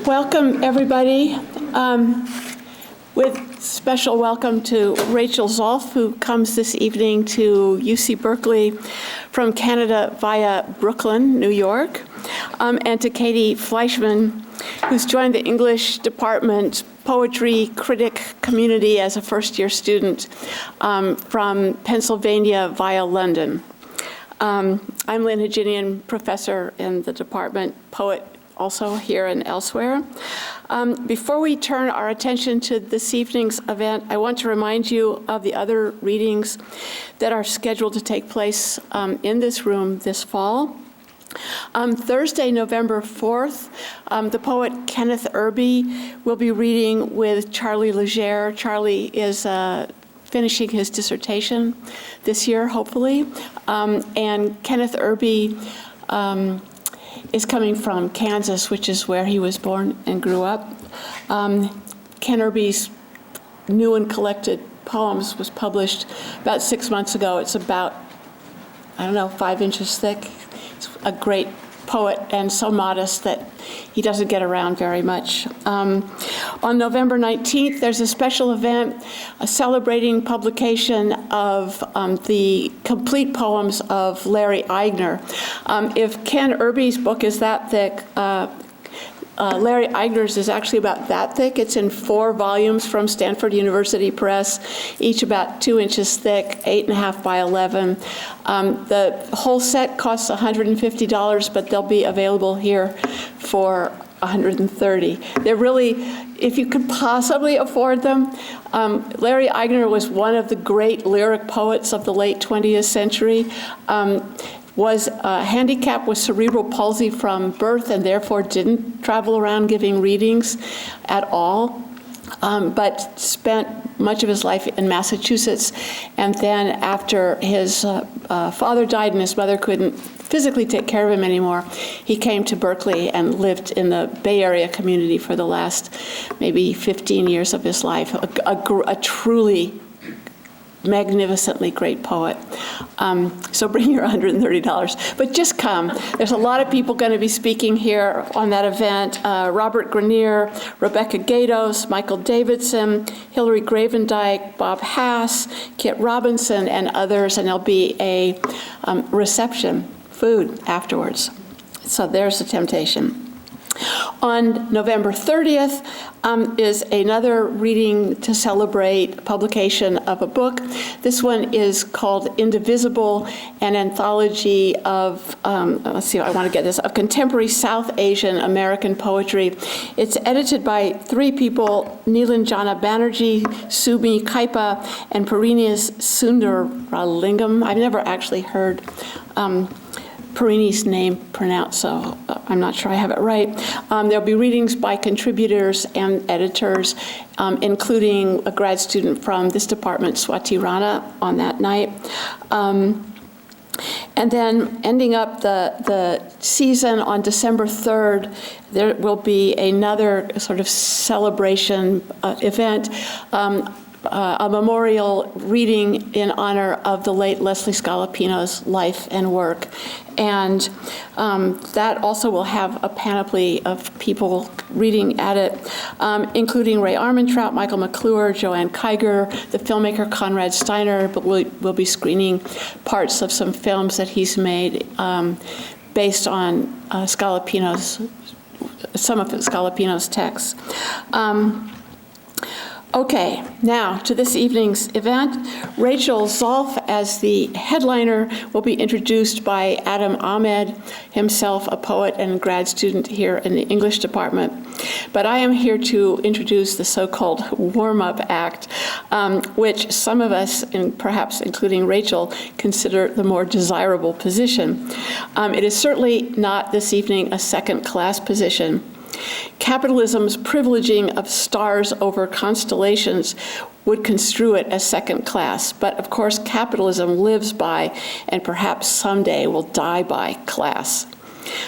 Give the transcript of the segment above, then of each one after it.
Welcome, everybody. With special welcome to Rachel Zolf, who comes this evening to UC Berkeley from Canada via Brooklyn, New York, and to Katie Fleischmann, who's joined the English department poetry critic community as a first-year student from Pennsylvania via London. I'm Lynn Haginian, professor in the department, poet also here and elsewhere. Before we turn our attention to this evening's event, I want to remind you of the other readings that are scheduled to take place in this room this fall. Thursday, November 4th, the poet Kenneth Irby will be reading with Charlie Legere. Charlie is finishing his dissertation this year, hopefully. And Kenneth Irby is coming from Kansas, which is where he was born and grew up. Ken Irby's new and collected poems was published about 6 months ago. It's about, 5 inches thick. He's a great poet and so modest that he doesn't get around very much. On November 19th, there's a special event celebrating publication of the complete poems of Larry Eigner. If Ken Irby's book is that thick, Larry Eigner's is actually about that thick. It's in 4 volumes from Stanford University Press, each about 2 inches thick, 8.5 by 11. The whole set costs $150, but they'll be available here for $130. They're really, if you could possibly afford them, Larry Eigner was one of the great lyric poets of the late 20th century. Was handicapped with cerebral palsy from birth and therefore didn't travel around giving readings at all, but spent much of his life in Massachusetts. And then after his father died and his mother couldn't physically take care of him anymore, he came to Berkeley and lived in the Bay Area community for the last maybe 15 years of his life. A truly magnificently great poet. So bring your $130, but just come. There's a lot of people going to be speaking here on that event. Robert Grenier, Rebecca Gatos, Michael Davidson, Hillary Gravendike, Bob Hass, Kit Robinson, and others, and there'll be a reception, food afterwards. So there's the temptation. On November 30th is another reading to celebrate publication of a book. This one is called Indivisible, an anthology of, of contemporary South Asian American poetry. It's edited by 3 people, Nilanjana Banerjee, Sumi Kaipa, and Parinias Sundaralingam. I've never actually heard Parini's name pronounced, so I'm not sure I have it right. There'll be readings by contributors and editors, including a grad student from this department, Swati Rana, on that night. And then ending up the season on December 3rd, there will be another sort of celebration event, a memorial reading in honor of the late Leslie Scalapino's life and work. And that also will have a panoply of people reading at it, including Ray Armentrout, Michael McClure, Joanne Kiger, the filmmaker Conrad Steiner, but we'll be screening parts of some films that he's made based on some of Scalapino's texts. Okay, now to this evening's event. Rachel Zolf, as the headliner, will be introduced by Adam Ahmed, himself a poet and grad student here in the English department. But I am here to introduce the so-called warm-up act, which some of us, and perhaps including Rachel, consider the more desirable position. It is certainly not this evening a second-class position. Capitalism's privileging of stars over constellations would construe it as second class, but of course capitalism lives by, and perhaps someday will die by, class.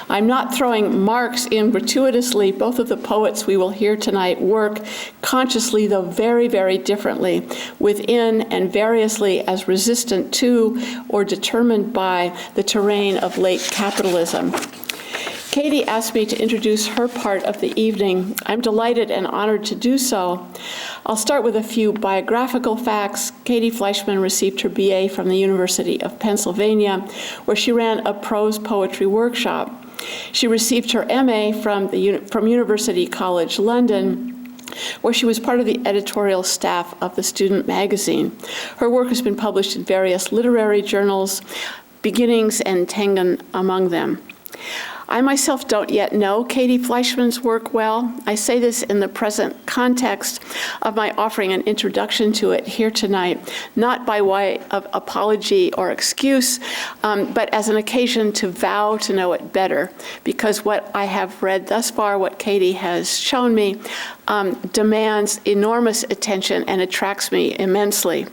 I'm not throwing marks in gratuitously. Both of the poets we will hear tonight work consciously, though very, very differently, within and variously as resistant to or determined by the terrain of late capitalism. Katie asked me to introduce her part of the evening. I'm delighted and honored to do so. I'll start with a few biographical facts. Katie Fleischmann received her BA from the University of Pennsylvania, where she ran a prose poetry workshop. She received her MA from University College London, where she was part of the editorial staff of the student magazine. Her work has been published in various literary journals, Beginnings and Tengen among them. I myself don't yet know Katie Fleischmann's work well. I say this in the present context of my offering an introduction to it here tonight, not by way of apology or excuse, but as an occasion to vow to know it better, because what I have read thus far, what Katie has shown me, demands enormous attention and attracts me immensely.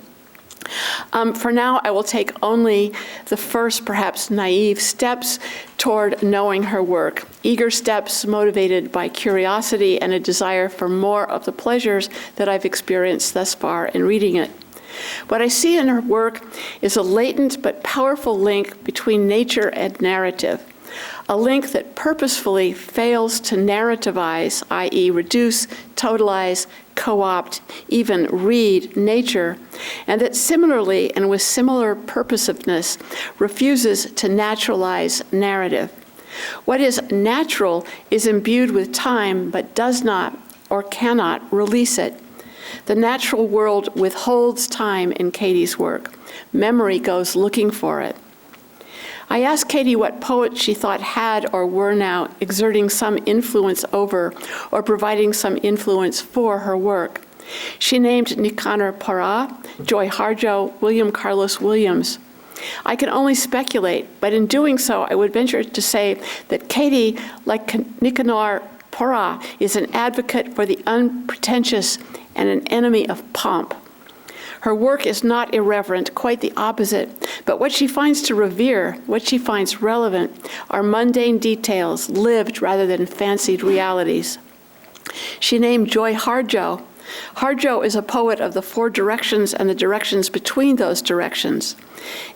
For now, I will take only the first, perhaps naive steps toward knowing her work, eager steps motivated by curiosity and a desire for more of the pleasures that I've experienced thus far in reading it. What I see in her work is a latent but powerful link between nature and narrative, a link that purposefully fails to narrativize, i.e. reduce, totalize, co-opt, even read nature, and that similarly and with similar purposiveness refuses to naturalize narrative. What is natural is imbued with time but does not or cannot release it. The natural world withholds time in Katie's work. Memory goes looking for it. I asked Katie what poets she thought had or were now exerting some influence over or providing some influence for her work. She named Nicanor Parra, Joy Harjo, William Carlos Williams. I can only speculate, but in doing so, I would venture to say that Katie, like Nicanor Parra, is an advocate for the unpretentious and an enemy of pomp. Her work is not irreverent, quite the opposite, but what she finds to revere, what she finds relevant, are mundane details, lived rather than fancied realities. She named Joy Harjo. Harjo is a poet of the four directions and the directions between those directions.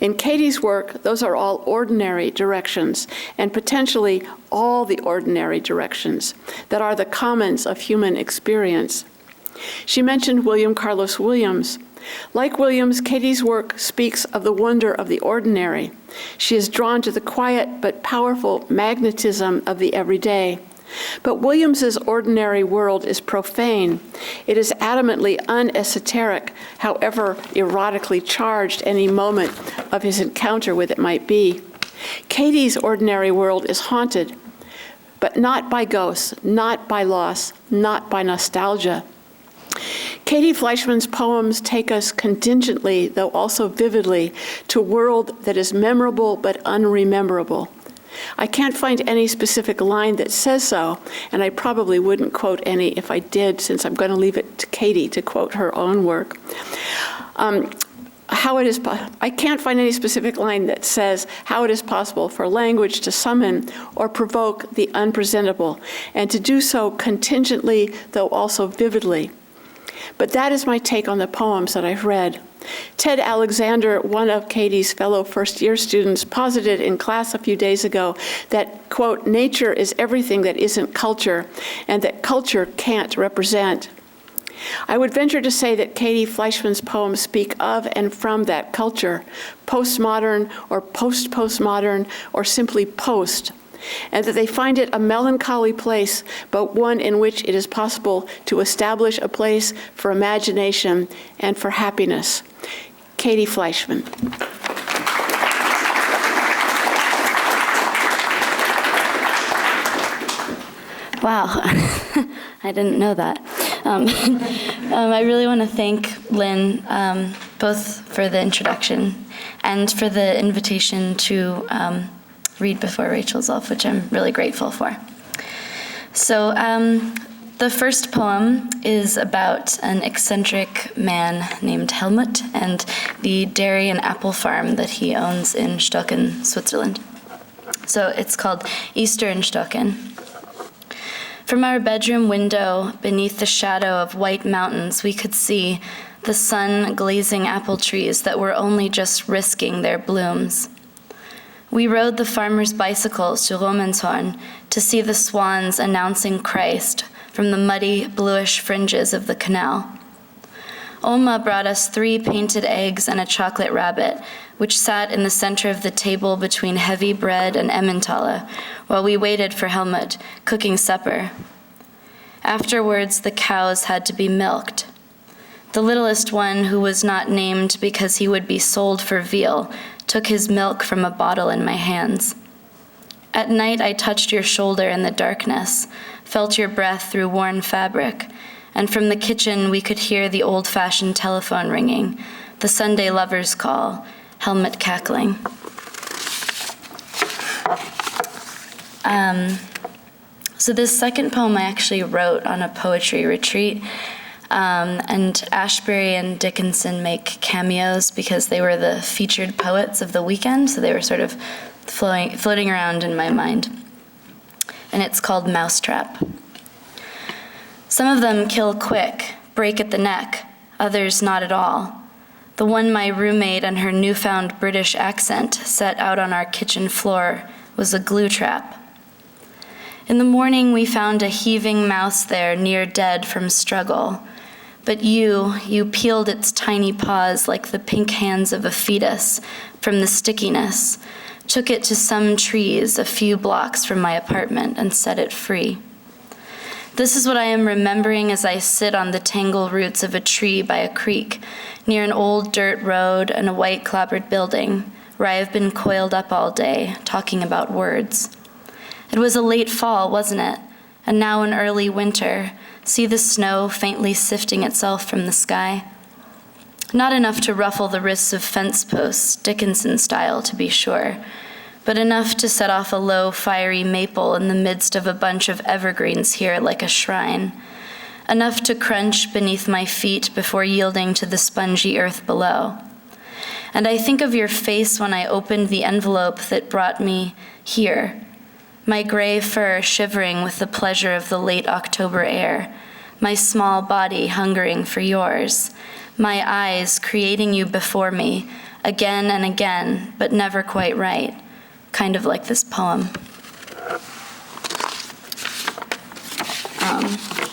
In Katie's work, those are all ordinary directions, and potentially all the ordinary directions that are the commons of human experience. She mentioned William Carlos Williams. Like Williams, Katie's work speaks of the wonder of the ordinary. She is drawn to the quiet but powerful magnetism of the everyday. But Williams's ordinary world is profane. It is adamantly unesoteric, however erotically charged any moment of his encounter with it might be. Katie's ordinary world is haunted, but not by ghosts, not by loss, not by nostalgia. Katie Fleischmann's poems take us contingently, though also vividly, to a world that is memorable but unrememberable. I can't find any specific line that says so, and I probably wouldn't quote any if I did, since I'm going to leave it to Katie to quote her own work. I can't find any specific line that says how it is possible for language to summon or provoke the unpresentable, and to do so contingently, though also vividly. But that is my take on the poems that I've read. Ted Alexander, one of Katie's fellow first-year students, posited in class a few days ago that, quote, nature is everything that isn't culture, and that culture can't represent. I would venture to say that Katie Fleischmann's poems speak of and from that culture, postmodern or post-postmodern or simply post, and that they find it a melancholy place, but one in which it is possible to establish a place for imagination and for happiness. Katie Fleischmann. Wow, I didn't know that. I really want to thank Lynn, both for the introduction and for the invitation to read before Rachel Zolf, which I'm really grateful for. So the first poem is about an eccentric man named Helmut and the dairy and apple farm that he owns in Stocken, Switzerland. So it's called Easter in Stocken. From our bedroom window, beneath the shadow of white mountains, we could see the sun glazing apple trees that were only just risking their blooms. We rode the farmer's bicycles to Romanshorn to see the swans announcing Christ from the muddy, bluish fringes of the canal. Oma brought us 3 painted eggs and a chocolate rabbit, which sat in the center of the table between heavy bread and Emmentaler, while we waited for Helmut, cooking supper. Afterwards, the cows had to be milked. The littlest one, who was not named because he would be sold for veal, took his milk from a bottle in my hands. At night, I touched your shoulder in the darkness, felt your breath through worn fabric, and from the kitchen we could hear the old-fashioned telephone ringing, the Sunday lover's call, Helmut cackling. So this second poem I actually wrote on a poetry retreat, and Ashbery and Dickinson make cameos because they were the featured poets of the weekend, so they were sort of floating around in my mind. And it's called Mousetrap. Some of them kill quick, break at the neck, others not at all. The one my roommate and her newfound British accent set out on our kitchen floor was a glue trap. In the morning, we found a heaving mouse there, near dead from struggle. But you peeled its tiny paws like the pink hands of a fetus from the stickiness, took it to some trees a few blocks from my apartment and set it free. This is what I am remembering as I sit on the tangled roots of a tree by a creek, near an old dirt road and a white clapboard building, where I have been coiled up all day, talking about words. It was a late fall, wasn't it? And now an early winter. See the snow faintly sifting itself from the sky? Not enough to ruffle the wrists of fence posts, Dickinson style, to be sure, but enough to set off a low, fiery maple in the midst of a bunch of evergreens here like a shrine. Enough to crunch beneath my feet before yielding to the spongy earth below. And I think of your face when I opened the envelope that brought me here, my gray fur shivering with the pleasure of the late October air, my small body hungering for yours, my eyes creating you before me again and again, but never quite right, kind of like this poem.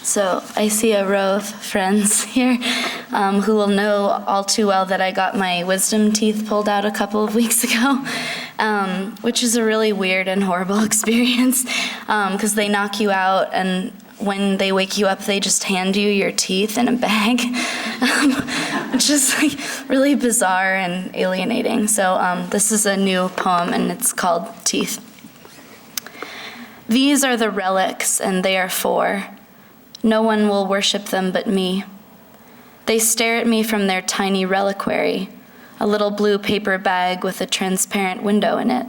So I see a row of friends here who will know all too well that I got my wisdom teeth pulled out a couple of weeks ago, which is a really weird and horrible experience because they knock you out, and when they wake you up, they just hand you your teeth in a bag, which is like really bizarre and alienating. So this is a new poem, and it's called Teeth. These are the relics, and they are 4. No one will worship them but me. They stare at me from their tiny reliquary, a little blue paper bag with a transparent window in it.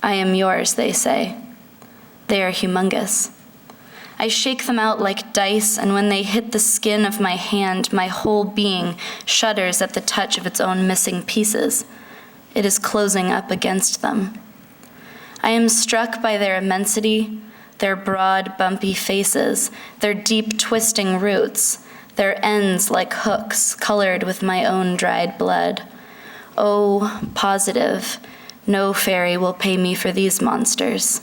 I am yours, they say. They are humongous. I shake them out like dice, and when they hit the skin of my hand, my whole being shudders at the touch of its own missing pieces. It is closing up against them. I am struck by their immensity, their broad, bumpy faces, their deep, twisting roots, their ends like hooks colored with my own dried blood. Oh, positive, no fairy will pay me for these monsters.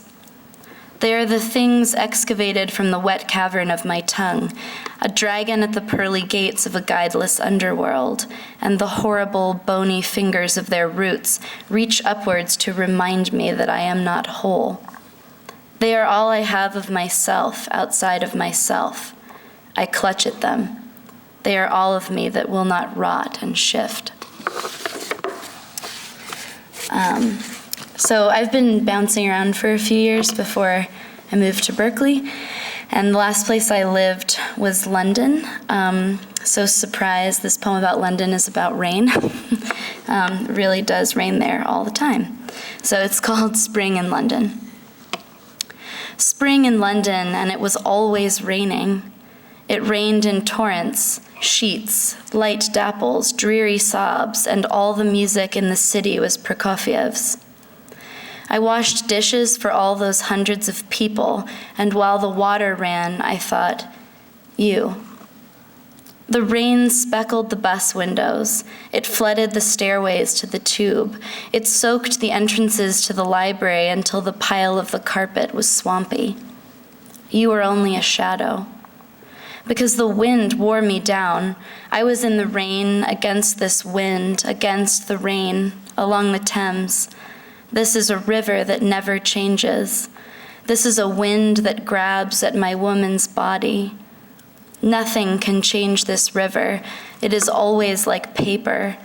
They are the things excavated from the wet cavern of my tongue, a dragon at the pearly gates of a guideless underworld, and the horrible, bony fingers of their roots reach upwards to remind me that I am not whole. They are all I have of myself outside of myself. I clutch at them. They are all of me that will not rot and shift. So I've been bouncing around for a few years before I moved to Berkeley, and the last place I lived was London. So surprise, this poem about London is about rain. It really does rain there all the time. So it's called Spring in London. Spring in London, and it was always raining. It rained in torrents, sheets, light dapples, dreary sobs, and all the music in the city was Prokofiev's. I washed dishes for all those hundreds of people, and while the water ran, I thought, you. The rain speckled the bus windows. It flooded the stairways to the tube. It soaked the entrances to the library until the pile of the carpet was swampy. You were only a shadow. Because the wind wore me down, I was in the rain, against this wind, against the rain, along the Thames. This is a river that never changes. This is a wind that grabs at my woman's body. Nothing can change this river. It is always like paper.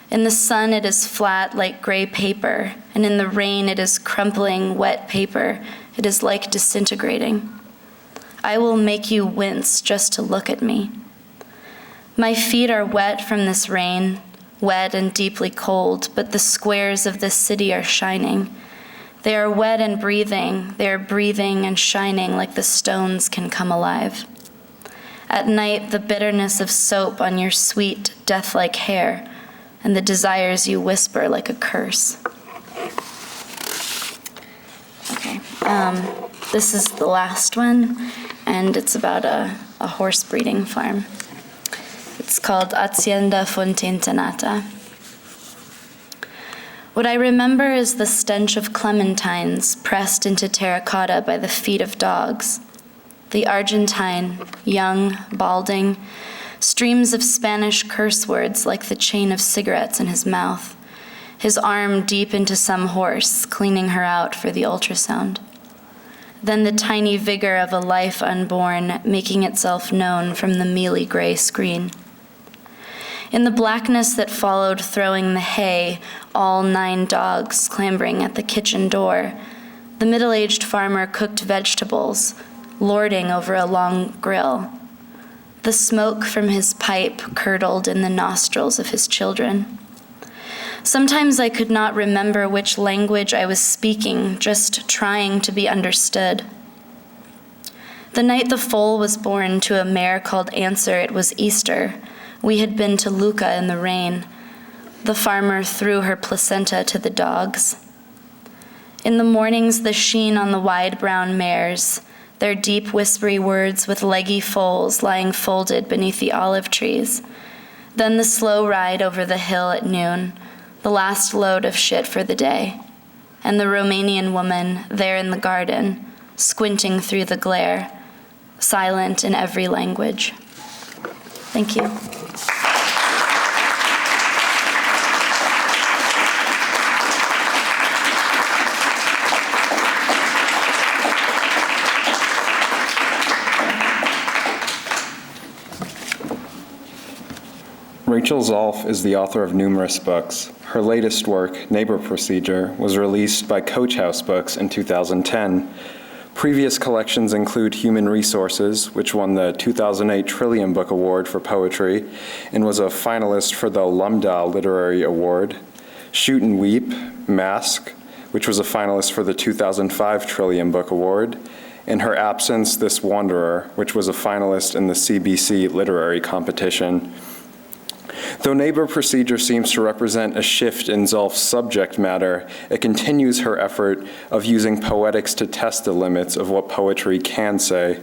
In the sun, it is flat like gray paper, and in the rain, it is crumpling, wet paper. It is like disintegrating. I will make you wince just to look at me. My feet are wet from this rain, wet and deeply cold, but the squares of this city are shining. They are wet and breathing. They are breathing and shining like the stones can come alive. At night, the bitterness of soap on your sweet, death-like hair, and the desires you whisper like a curse. Okay, this is the last one, and it's about a horse breeding farm. It's called Hacienda Fontaintenata. What I remember is the stench of clementines pressed into terracotta by the feet of dogs. The Argentine, young, balding, streams of Spanish curse words like the chain of cigarettes in his mouth, his arm deep into some horse, cleaning her out for the ultrasound. Then the tiny vigor of a life unborn, making itself known from the mealy gray screen. In the blackness that followed throwing the hay, all 9 dogs clambering at the kitchen door, the middle-aged farmer cooked vegetables, lording over a long grill. The smoke from his pipe curdled in the nostrils of his children. Sometimes I could not remember which language I was speaking, just trying to be understood. The night the foal was born to a mare called Answer, it was Easter. We had been to Lucca in the rain. The farmer threw her placenta to the dogs. In the mornings, the sheen on the wide brown mares, their deep whispery words with leggy foals lying folded beneath the olive trees. Then the slow ride over the hill at noon, the last load of shit for the day, and the Romanian woman there in the garden, squinting through the glare, silent in every language. Thank you. Rachel Zolf is the author of numerous books. Her latest work, Neighbour Procedure, was released by Coach House Books in 2010. Previous collections include Human Resources, which won the 2008 Trillium Book Award for poetry and was a finalist for the Lumda Literary Award. Shoot and Weep, Masque, which was a finalist for the 2005 Trillium Book Award, and Her Absence, This Wanderer, which was a finalist in the CBC Literary Competition. Though Neighbour Procedure seems to represent a shift in Zolf's subject matter, it continues her effort of using poetics to test the limits of what poetry can say,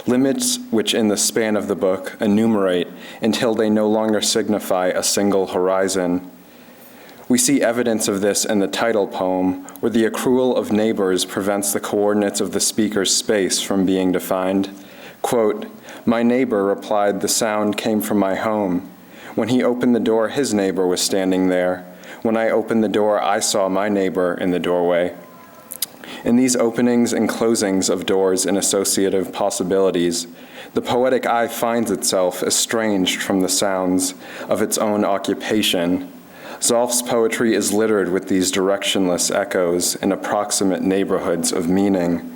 limits which in the span of the book enumerate until they no longer signify a single horizon. We see evidence of this in the title poem, where the accrual of neighbors prevents the coordinates of the speaker's space from being defined. Quote, "My neighbor replied the sound came from my home. When he opened the door, his neighbor was standing there. When I opened the door, I saw my neighbor in the doorway." In these openings and closings of doors and associative possibilities, the poetic eye finds itself estranged from the sounds of its own occupation. Zolf's poetry is littered with these directionless echoes and approximate neighborhoods of meaning.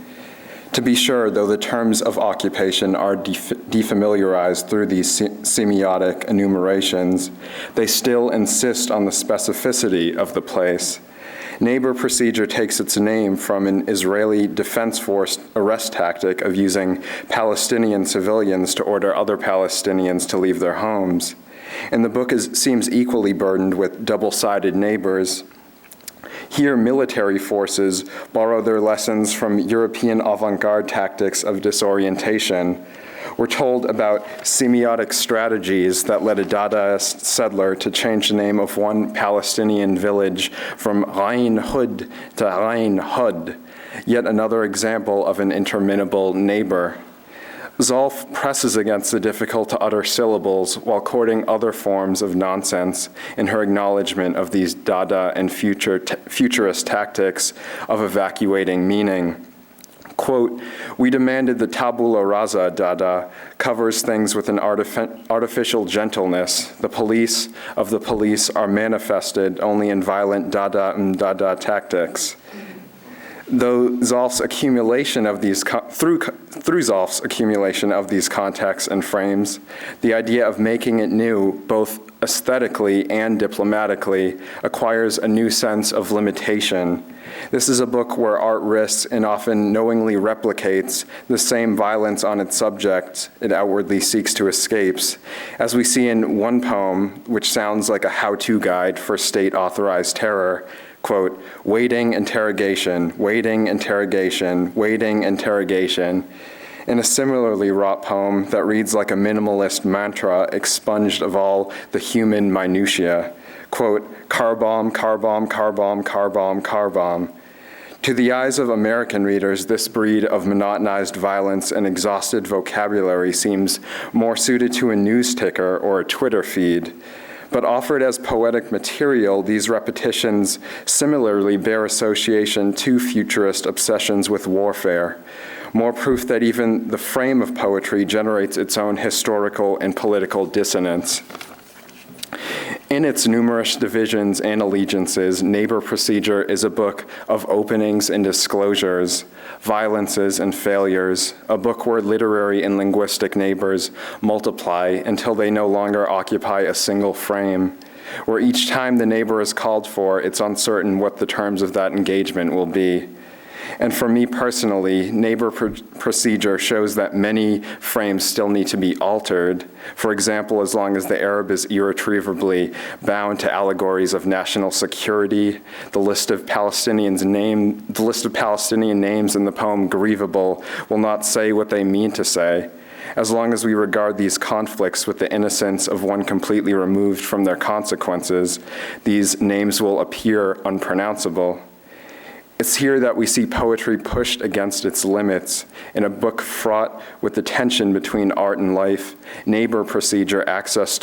To be sure, though the terms of occupation are defamiliarized through these semiotic enumerations, they still insist on the specificity of the place. Neighbor Procedure takes its name from an Israeli Defense Force arrest tactic of using Palestinian civilians to order other Palestinians to leave their homes. And the book seems equally burdened with double-sided neighbors. Here, military forces borrow their lessons from European avant-garde tactics of disorientation, We're told about semiotic strategies that led a Dadaist settler to change the name of one Palestinian village from Rein Hud to Rein Hud, yet another example of an interminable neighbor. Zolf presses against the difficult-to-utter syllables while courting other forms of nonsense in her acknowledgement of these Dada and futurist tactics of evacuating meaning. Quote, "We demanded the tabula rasa Dada covers things with an artificial gentleness. The police of the police are manifested only in violent Dada and Dada tactics." Though Zolf's accumulation of these through Zolf's accumulation of these contexts and frames, the idea of making it new, both aesthetically and diplomatically, acquires a new sense of limitation. This is a book where art risks and often knowingly replicates the same violence on its subject it outwardly seeks to escape, as we see in one poem, which sounds like a how-to guide for state-authorized terror. Quote, "Waiting, interrogation, waiting, interrogation, waiting, interrogation," in a similarly wrought poem that reads like a minimalist mantra expunged of all the human minutiae. Quote, "Car bomb, car bomb, car bomb, car bomb, car bomb." To the eyes of American readers, this breed of monotonized violence and exhausted vocabulary seems more suited to a news ticker or a Twitter feed. But offered as poetic material, these repetitions similarly bear association to futurist obsessions with warfare, more proof that even the frame of poetry generates its own historical and political dissonance. In its numerous divisions and allegiances, Neighbour Procedure is a book of openings and disclosures, violences and failures, a book where literary and linguistic neighbors multiply until they no longer occupy a single frame, where each time the neighbor is called for, it's uncertain what the terms of that engagement will be. And for me personally, Neighbour Procedure shows that many frames still need to be altered. For example, as long as the Arab is irretrievably bound to allegories of national security, the list of Palestinian names in the poem Grievable will not say what they mean to say. As long as we regard these conflicts with the innocence of one completely removed from their consequences, these names will appear unpronounceable. It's here that we see poetry pushed against its limits. In a book fraught with the tension between art and life, Neighbour Procedure asks us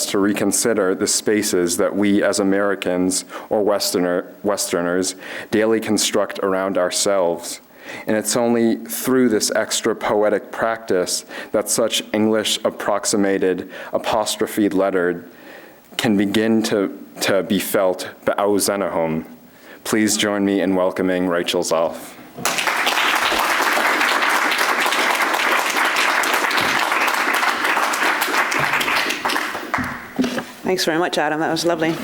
to reconsider the spaces that we as Americans or Westerners daily construct around ourselves. And it's only through this extra poetic practice that such English approximated, apostrophe lettered, can begin to be felt be'auzenahum. Please join me in welcoming Rachel Zolf. Thanks very much, Adam. That was lovely.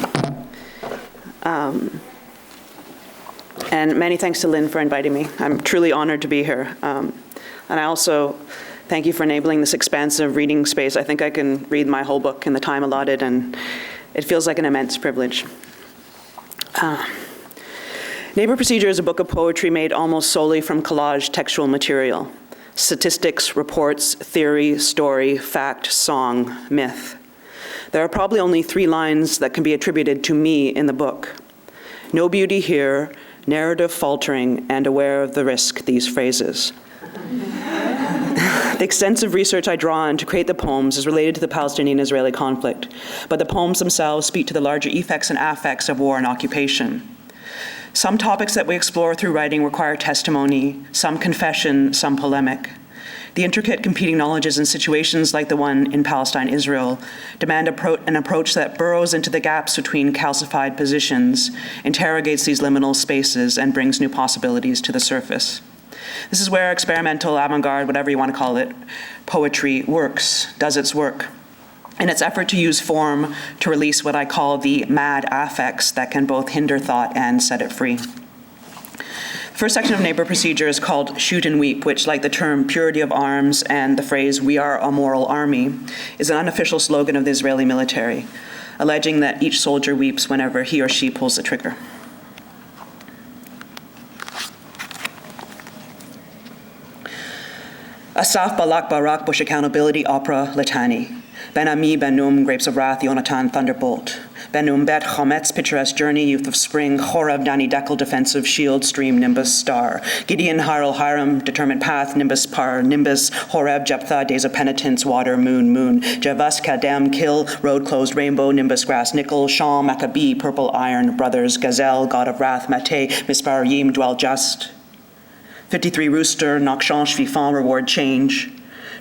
And many thanks to Lynn for inviting me. I'm truly honored to be here. And I also thank you for enabling this expansive reading space. I think I can read my whole book in the time allotted, and it feels like an immense privilege. Neighbour Procedure is a book of poetry made almost solely from collage textual material. Statistics, reports, theory, story, fact, song, myth. There are probably only 3 lines that can be attributed to me in the book. No beauty here, narrative faltering, and aware of the risk, these phrases. The extensive research I draw on to create the poems is related to the Palestinian-Israeli conflict, but the poems themselves speak to the larger effects and affects of war and occupation. Some topics that we explore through writing require testimony, some confession, some polemic. The intricate competing knowledges in situations like the one in Palestine-Israel demand an approach that burrows into the gaps between calcified positions, interrogates these liminal spaces, and brings new possibilities to the surface. This is where experimental, avant-garde, whatever you want to call it, poetry works, does its work. In its effort to use form to release what I call the mad affects that can both hinder thought and set it free. The first section of Neighbour Procedure is called Shoot and Weep, which, like the term purity of arms and the phrase "we are a moral army," is an unofficial slogan of the Israeli military, alleging that each soldier weeps whenever he or she pulls the trigger. Asaf Balak Barak Bush Accountability Opera Litany. Ben Ami Ben Num Grapes of Wrath Yonatan Thunderbolt. Ben Num Bet Chometz Picturesque Journey Youth of Spring Chorav Dani Dekel Defensive Shield Stream Nimbus Star. Gideon Harel Hiram Determined Path Nimbus Par Nimbus Horeb Jephthah Days of Penitence Water Moon Javas Kadem Kill Road Closed Rainbow Nimbus Grass Nickel Sham Maccabee Purple Iron Brothers Gazelle God of Wrath Mate Mispar Yim Dwell Just. 53 Rooster, Nakshan Shvifan, Reward Change.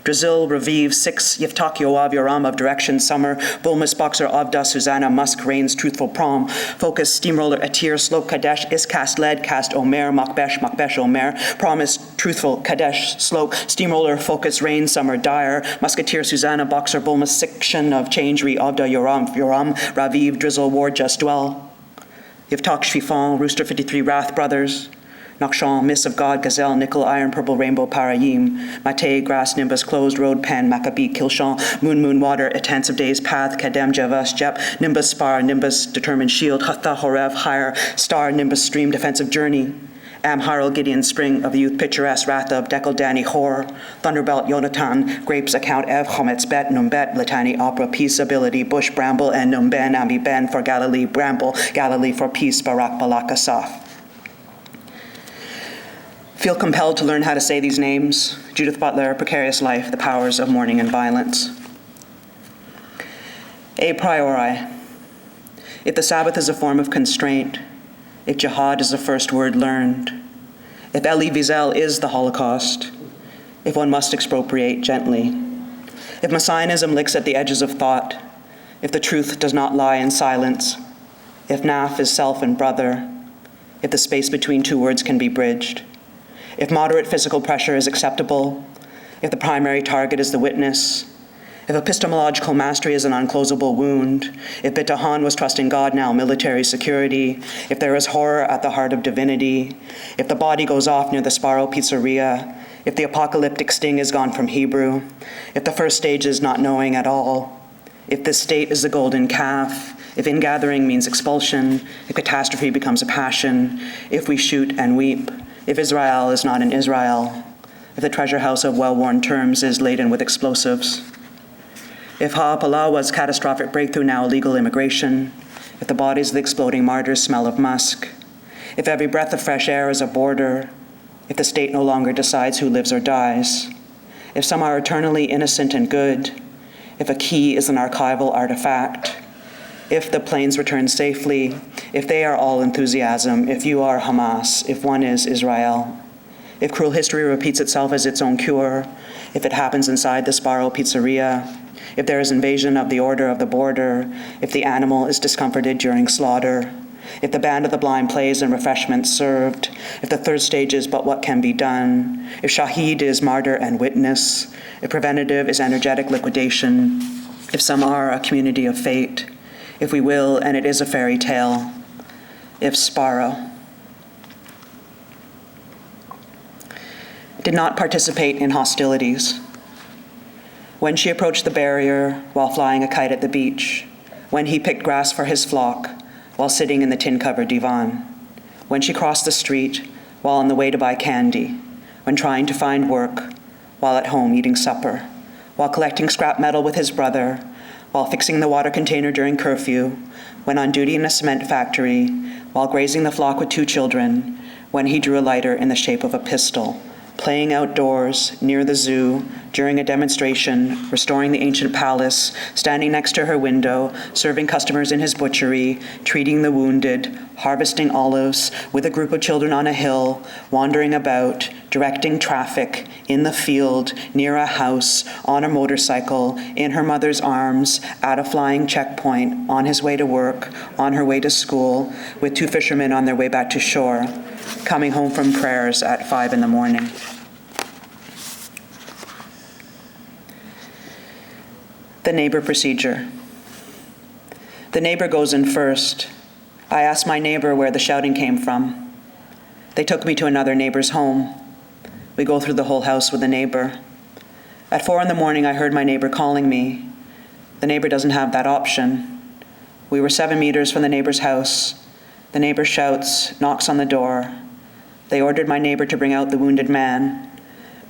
Drazil, Raviv, 6, Yiftach Yoav, Yoram of Direction, Summer, Bulmus, Boxer, Avda, Susanna, Musk, Rains, Truthful Prom, Focus, Steamroller, Atir, Slope, Kadesh, Iscast, Led, Cast, Omer, Makbesh, Omer, Promise, Truthful, Kadesh, Slope, Steamroller, Focus, Rain, Summer, Dire, Musketeer, Susanna, Boxer, Bulmus, Section of Change, Re, Avda, Yoram, Raviv, Drizzle, Ward, Just Dwell. Yiftach Shvifan, Rooster 53, Wrath Brothers, Nakshan, Miss of God, Gazelle, Nickel, Iron, Purple, Rainbow, Parayim, Mate, Grass, Nimbus, Closed, Road, Pen, Maccabee, Kilshan, Moon, Water, Attents of Days, Path, Kadem, Javas, Jep, Nimbus, Spar, Nimbus, Determined Shield, Hatha, Horev, Higher, Star, Nimbus, Stream, Defensive Journey, Am, Harel, Gideon, Spring of Youth, Picturesque, Rathab, Dekel, Danny, Hor, Thunderbelt, Yonatan, Grapes, Account, Ev, Chometz, Bet, Numbet, Litany, Opera, Peace, Ability, Bush, Bramble, and Numben, Ambi, Ben, for Galilee, Bramble, Galilee for Peace, Barak, Balak, Asaf. Feel compelled to learn how to say these names. Judith Butler, Precarious Life, The Powers of Mourning and Violence. A priori. If the Sabbath is a form of constraint, if jihad is the first word learned, if Elie Wiesel is the Holocaust, if one must expropriate gently, if Messianism licks at the edges of thought, if the truth does not lie in silence, if Naf is self and brother, if the space between two words can be bridged, if moderate physical pressure is acceptable, if the primary target is the witness, if epistemological mastery is an unclosable wound, if Bitahan was trusting God, now military security, if there is horror at the heart of divinity, if the body goes off near the Sparrow Pizzeria, if the apocalyptic sting is gone from Hebrew, if the first stage is not knowing at all, if this state is the golden calf, if ingathering means expulsion, if catastrophe becomes a passion, if we shoot and weep, if Israel is not an Israel, if the treasure house of well-worn terms is laden with explosives, if Ha'apala catastrophic breakthrough, now illegal immigration, if the bodies of the exploding martyrs smell of musk, if every breath of fresh air is a border, if the state no longer decides who lives or dies, if some are eternally innocent and good, if a key is an archival artifact, if the planes return safely, if they are all enthusiasm, if you are Hamas, if one is Israel, if cruel history repeats itself as its own cure, if it happens inside the Sparrow Pizzeria, if there is invasion of the order of the border, if the animal is discomforted during slaughter, if the band of the blind plays and refreshments served, if the third stage is but what can be done, if Shahid is martyr and witness, if preventative is energetic liquidation, if some are a community of fate, if we will, and it is a fairy tale, if Sparrow did not participate in hostilities. When she approached the barrier while flying a kite at the beach, when he picked grass for his flock while sitting in the tin-covered divan, when she crossed the street while on the way to buy candy, when trying to find work, while at home eating supper, while collecting scrap metal with his brother, while fixing the water container during curfew, when on duty in a cement factory, while grazing the flock with 2 children, when he drew a lighter in the shape of a pistol, playing outdoors near the zoo during a demonstration, restoring the ancient palace, standing next to her window, serving customers in his butchery, treating the wounded, harvesting olives with a group of children on a hill, wandering about, directing traffic in the field, near a house, on a motorcycle, in her mother's arms, at a flying checkpoint, on his way to work, on her way to school, with 2 fishermen on their way back to shore, coming home from prayers at 5 a.m. The Neighbour Procedure. The neighbor goes in first. I asked my neighbor where the shouting came from. They took me to another neighbor's home. We go through the whole house with the neighbor. At 4 a.m, I heard my neighbor calling me. The neighbor doesn't have that option. We were 7 meters from the neighbor's house. The neighbor shouts, knocks on the door. They ordered my neighbor to bring out the wounded man.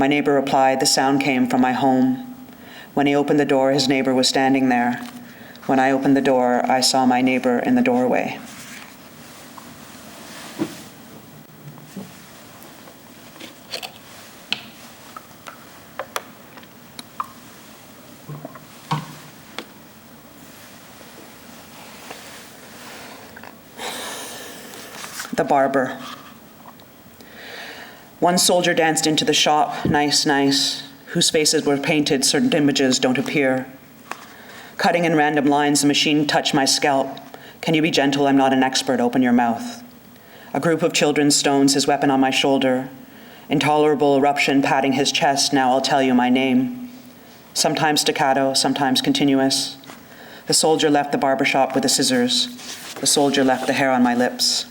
My neighbor replied, the sound came from my home. When he opened the door, his neighbor was standing there. When I opened the door, I saw my neighbor in the doorway. The Barber. One soldier danced into the shop, nice, nice, whose faces were painted, certain images don't appear. Cutting in random lines, the machine touched my scalp. Can you be gentle? I'm not an expert. Open your mouth. A group of children stones his weapon on my shoulder. Intolerable eruption patting his chest. Now I'll tell you my name. Sometimes staccato, sometimes continuous. The soldier left the barber shop with the scissors. The soldier left the hair on my lips.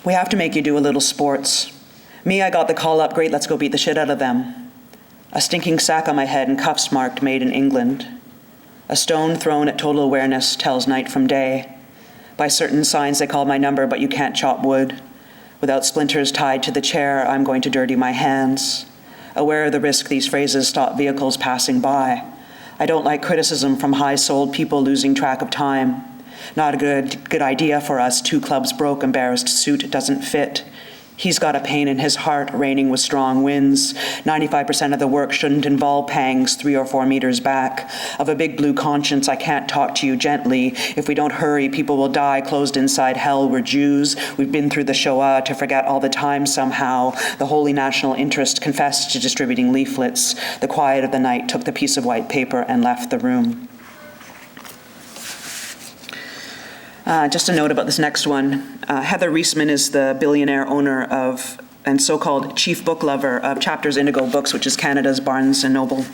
We have to make you do a little sports. Me, I got the call up, great, let's go beat the shit out of them. A stinking sack on my head and cuffs marked made in England. A stone thrown at total awareness tells night from day. By certain signs they call my number, but you can't chop wood. Without splinters tied to the chair, I'm going to dirty my hands. Aware of the risk these phrases stop vehicles passing by. I don't like criticism from high-souled people losing track of time. Not a good idea for us. 2 clubs broke, embarrassed suit doesn't fit. He's got a pain in his heart, raining with strong winds. 95% of the work shouldn't involve pangs 3 or 4 meters back. Of a big blue conscience, I can't talk to you gently. If we don't hurry, people will die closed inside hell. We're Jews. We've been through the Shoah to forget all the time somehow. The holy national interest confessed to distributing leaflets. The quiet of the night took the piece of white paper and left the room. Just a note about this next one. Heather Reisman is the billionaire owner of and so-called chief book lover of Chapter's Indigo Books, which is Canada's Barnes & Noble.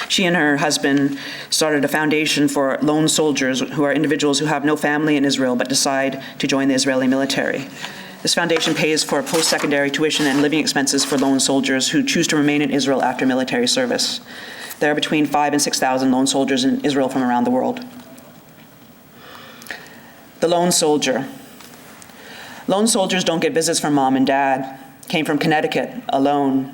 She and her husband started a foundation for lone soldiers who are individuals who have no family in Israel but decide to join the Israeli military. This foundation pays for post-secondary tuition and living expenses for lone soldiers who choose to remain in Israel after military service. There are between 5,000 and 6,000 lone soldiers in Israel from around the world. The lone soldier. Lone soldiers don't get visits from mom and dad. Came from Connecticut, alone.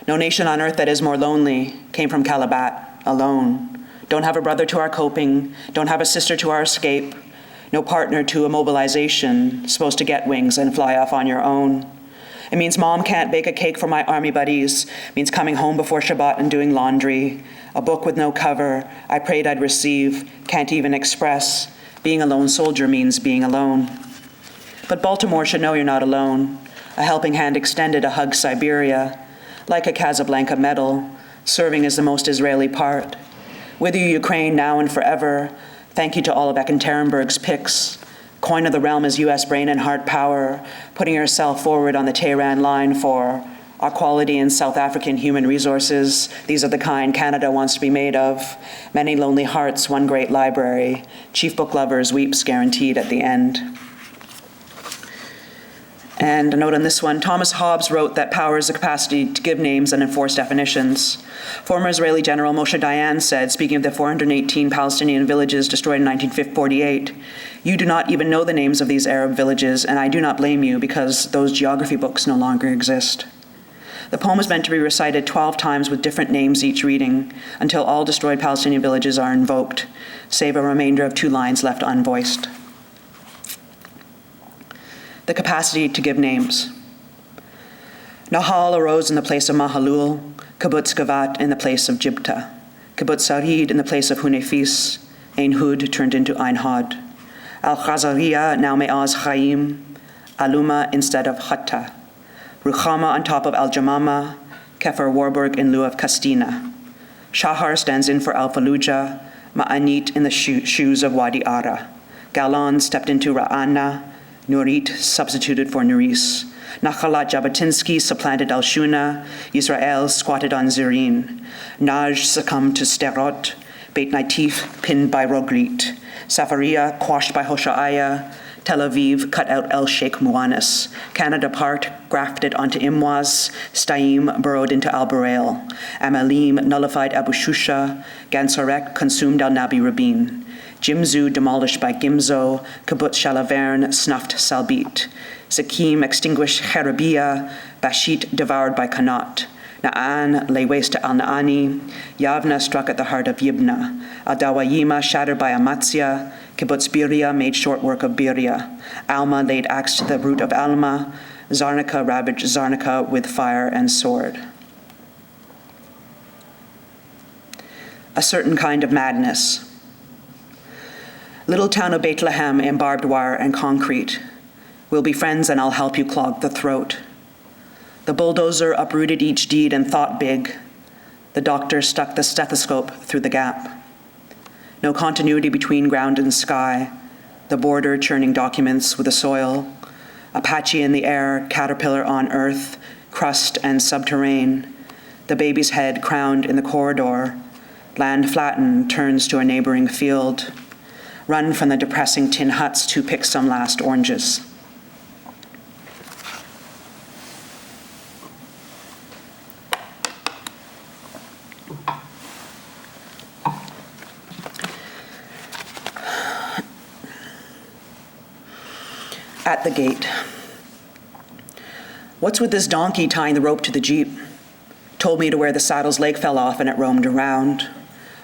No nation on earth that is more lonely. Came from Callup, alone. Don't have a brother to our coping. Don't have a sister to our escape. No partner to a mobilization. Supposed to get wings and fly off on your own. It means mom can't bake a cake for my army buddies. It means coming home before Shabbat and doing laundry. A book with no cover. I prayed I'd receive. Can't even express. Being a lone soldier means being alone. But Baltimore should know you're not alone. A helping hand extended, a hug Siberia. Like a Casablanca medal, serving is the most Israeli part. With you, Ukraine, now and forever. Thank you to all of Ekaterinburg's picks. Coin of the realm is U.S. brain and heart power, putting yourself forward on the Tehran line for our quality in South African human resources. These are the kind Canada wants to be made of. Many lonely hearts, one great library. Chief book lovers, weeps guaranteed at the end. And a note on this one, Thomas Hobbes wrote that power is the capacity to give names and enforce definitions. Former Israeli General Moshe Dayan said, speaking of the 418 Palestinian villages destroyed in 1948, you do not even know the names of these Arab villages, and I do not blame you because those geography books no longer exist. The poem is meant to be recited 12 times with different names each reading until all destroyed Palestinian villages are invoked, save a remainder of 2 lines left unvoiced. The capacity to give names. Nahal arose in the place of Mahalul, Kibbutz Gavat in the place of Jibta, Kibbutz Sarid in the place of Hunefis, Ein Hud turned into Ein Hod, Al-Khazariya now Me'az Chaim, Aluma instead of Hatta, Ruchama on top of Al-Jamama, Kefer Warburg in lieu of Kastina. Shahar stands in for Al-Fallujah, Ma'anit in the shoes of Wadi Ara. Galon stepped into Ra'ana, Nurit substituted for Nuris. Nachalat Jabotinsky supplanted Al-Shuna, Yisrael squatted on Zirin. Naj succumbed to Sterot, Beit Natif pinned by Rogrit. Safaria quashed by Hosha'aya, Tel Aviv cut out El Sheikh Muanis. Canada Part grafted onto Imwaz. Staim burrowed into Al Barail. Amalim nullified Abu Shusha. Gansorek consumed Al Nabi Rabin. Jimzu demolished by Gimzo. Kibbutz Shalavern snuffed Salbit. Zakim extinguished Cherebiya. Bashit devoured by Kanat. Na'an lay waste to Al-Na'ani. Yavna struck at the heart of Yibna. Al-Dawayima shattered by Amatzia. Kibbutz Biria made short work of Biria. Alma laid axe to the root of Alma. Zarnica ravaged Zarnica with fire and sword. A certain kind of madness. Little town of Bethlehem in barbed wire and concrete. We'll be friends and I'll help you clog the throat. The bulldozer uprooted each deed and thought big. The doctor stuck the stethoscope through the gap. No continuity between ground and sky. The border churning documents with the soil. Apache in the air, caterpillar on earth, crust and subterrane. The baby's head crowned in the corridor. Land flattened turns to a neighboring field. Run from the depressing tin huts to pick some last oranges. At the gate. What's with this donkey tying the rope to the Jeep? Told me to where the saddle's leg fell off and it roamed around.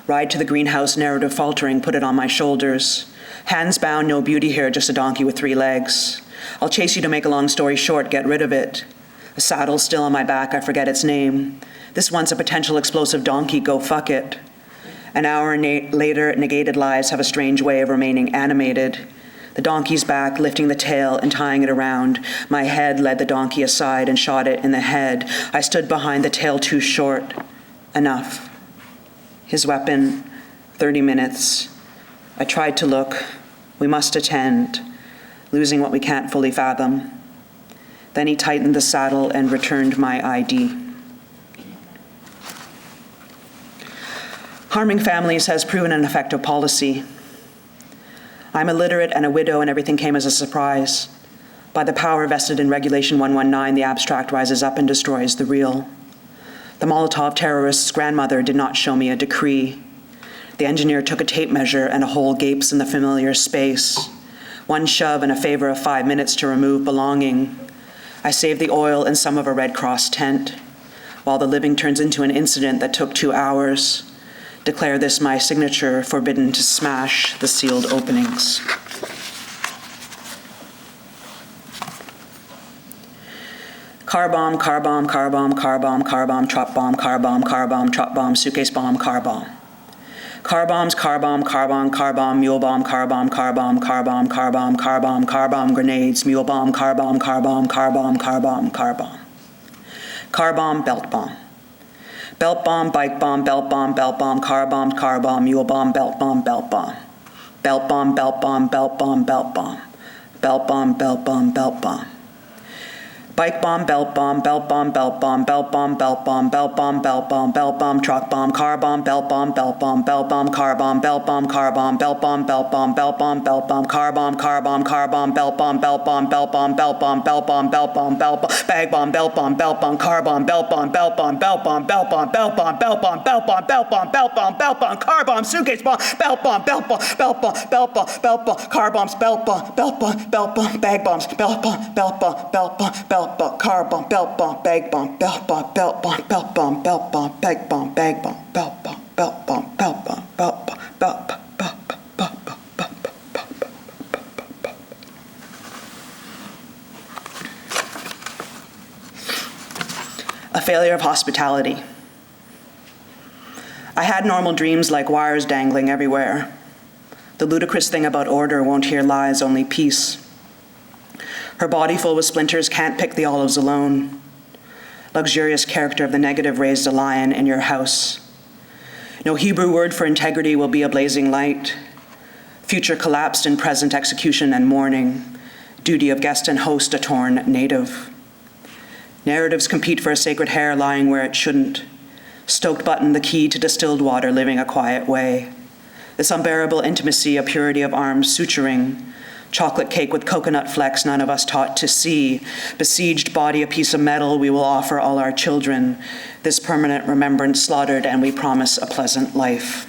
Ride to the greenhouse, narrative faltering, put it on my shoulders. Hands bound, no beauty here, just a donkey with 3 legs. I'll chase you to make a long story short, get rid of it. The saddle's still on my back, I forget its name. This once a potential explosive donkey, go fuck it. An hour later, negated lives have a strange way of remaining animated. The donkey's back, lifting the tail and tying it around. My head led the donkey aside and shot it in the head. I stood behind the tail too short. Enough. His weapon, 30 minutes. I tried to look. We must attend, losing what we can't fully fathom. Then he tightened the saddle and returned my ID. Harming families has proven an effective policy. I'm illiterate and a widow, and everything came as a surprise. By the power vested in Regulation 119, the abstract rises up and destroys the real. The Molotov terrorist's grandmother did not show me a decree. The engineer took a tape measure and a hole gapes in the familiar space. One shove and a favor of 5 minutes to remove belonging. I saved the oil in some of a Red Cross tent, while the living turns into an incident that took 2 hours. Declare this my signature, forbidden to smash the sealed openings. Car bomb, car bomb, car bomb, car bomb, car bomb, truck bomb, car bomb, car bomb, truck bomb, suitcase bomb, car bomb. Car bombs, car bomb, car bomb, car bomb, mule bomb, car bomb, car bomb, car bomb, car bomb, car bomb, car bomb, grenades, mule bomb, car bomb, car bomb, car bomb, car bomb, car bomb. Car bomb, belt bomb. Belt bomb, bike bomb, belt bomb, car bomb, mule bomb, belt bomb, belt bomb. Belt bomb, belt bomb, belt bomb, belt bomb. Belt bomb, belt bomb, belt bomb. Bike bomb, belt bomb, belt bomb, belt bomb, belt bomb, belt bomb, belt bomb, belt bomb, belt bomb, truck bomb, car bomb, belt bomb, belt bomb, belt bomb, car bomb, belt bomb, car bomb, belt bomb, belt bomb, belt bomb, belt bomb, car bomb, car bomb, car bomb, belt bomb, belt bomb, belt bomb, belt bomb, belt bomb, belt bomb, belt bomb, bag bomb, belt bomb, car bomb, belt bomb, belt bomb, belt bomb, belt bomb, belt bomb, belt bomb, belt bomb, belt bomb, car bomb, suitcase bomb, belt bomb, car bombs, belt bomb, bag bombs, belt bomb, car bomb, belt bomb, bag bomb, belt bomb, belt bomb, belt bomb, belt bomb, bag bomb, bag bomb, belt bomb, belt bomb, belt bomb, belt bomb, belt bomb, belt bomb, belt bomb, belt bomb. A failure of hospitality. I had normal dreams like wires dangling everywhere. The ludicrous thing about order won't hear lies, only peace. Her body full with splinters can't pick the olives alone. Luxurious character of the negative raised a lion in your house. No Hebrew word for integrity will be a blazing light. Future collapsed in present execution and mourning. Duty of guest and host a torn native. Narratives compete for a sacred hair lying where it shouldn't. Stoked button, the key to distilled water, living a quiet way. This unbearable intimacy, a purity of arms suturing. Chocolate cake with coconut flecks none of us taught to see. Besieged body a piece of metal we will offer all our children. This permanent remembrance slaughtered, and we promise a pleasant life.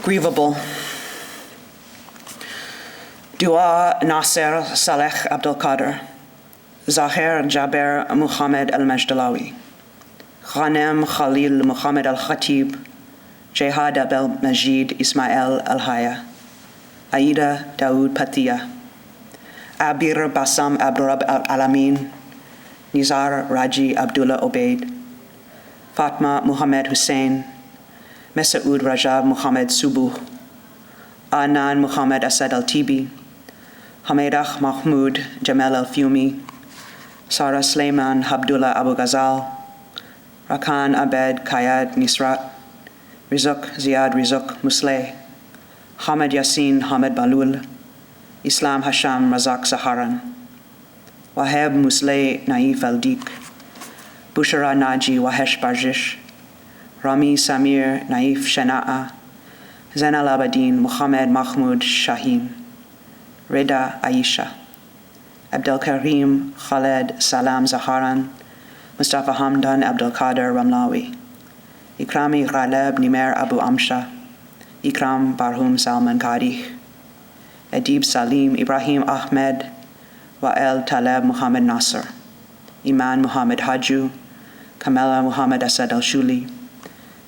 Grievable. Dua Nasser Saleh Abdul Qadir. Zahir Jaber Muhammad al-Majdalawi. Ghanem Khalil Muhammad al-Khatib. Jihad Abel Majid Ismail al-Haya. Aida Daoud Patia. Abir Bassam Abdurrab al-Alamin. Nizar Raji Abdullah Obeid. Fatma Muhammad Hussein. Mesaoud Rajab Muhammad Subuh. Anan Muhammad Asad al-Tibi. Hamedach Mahmoud Jamel al-Fumi. Sarah Sleiman Abdullah Abu Ghazal. Rakan Abed Kayad Nisrat. Rizuk Ziad Rizuk Musleh. Hamid Yassin Hamid Balul. Islam Hasham Razak Saharan. Waheb Musleh Naif al-Dik. Bushra Naji Wahesh Barjish. Rami Samir Naif Shana'a. Zainal Abidin Muhammad Mahmoud Shaheen. Reda Aisha. Abdel Karim Khaled Salam Zaharan. Mustafa Hamdan Abdul Qadir Ramlawi. Ikrami Ghaleb Nimer Abu Amsha. Ikram Barhum Salman Qadi. Adib Salim Ibrahim Ahmed. Wa'el Taleb Muhammad Nasser. Iman Muhammad Haju. Kamala Muhammad Asad al-Shuli.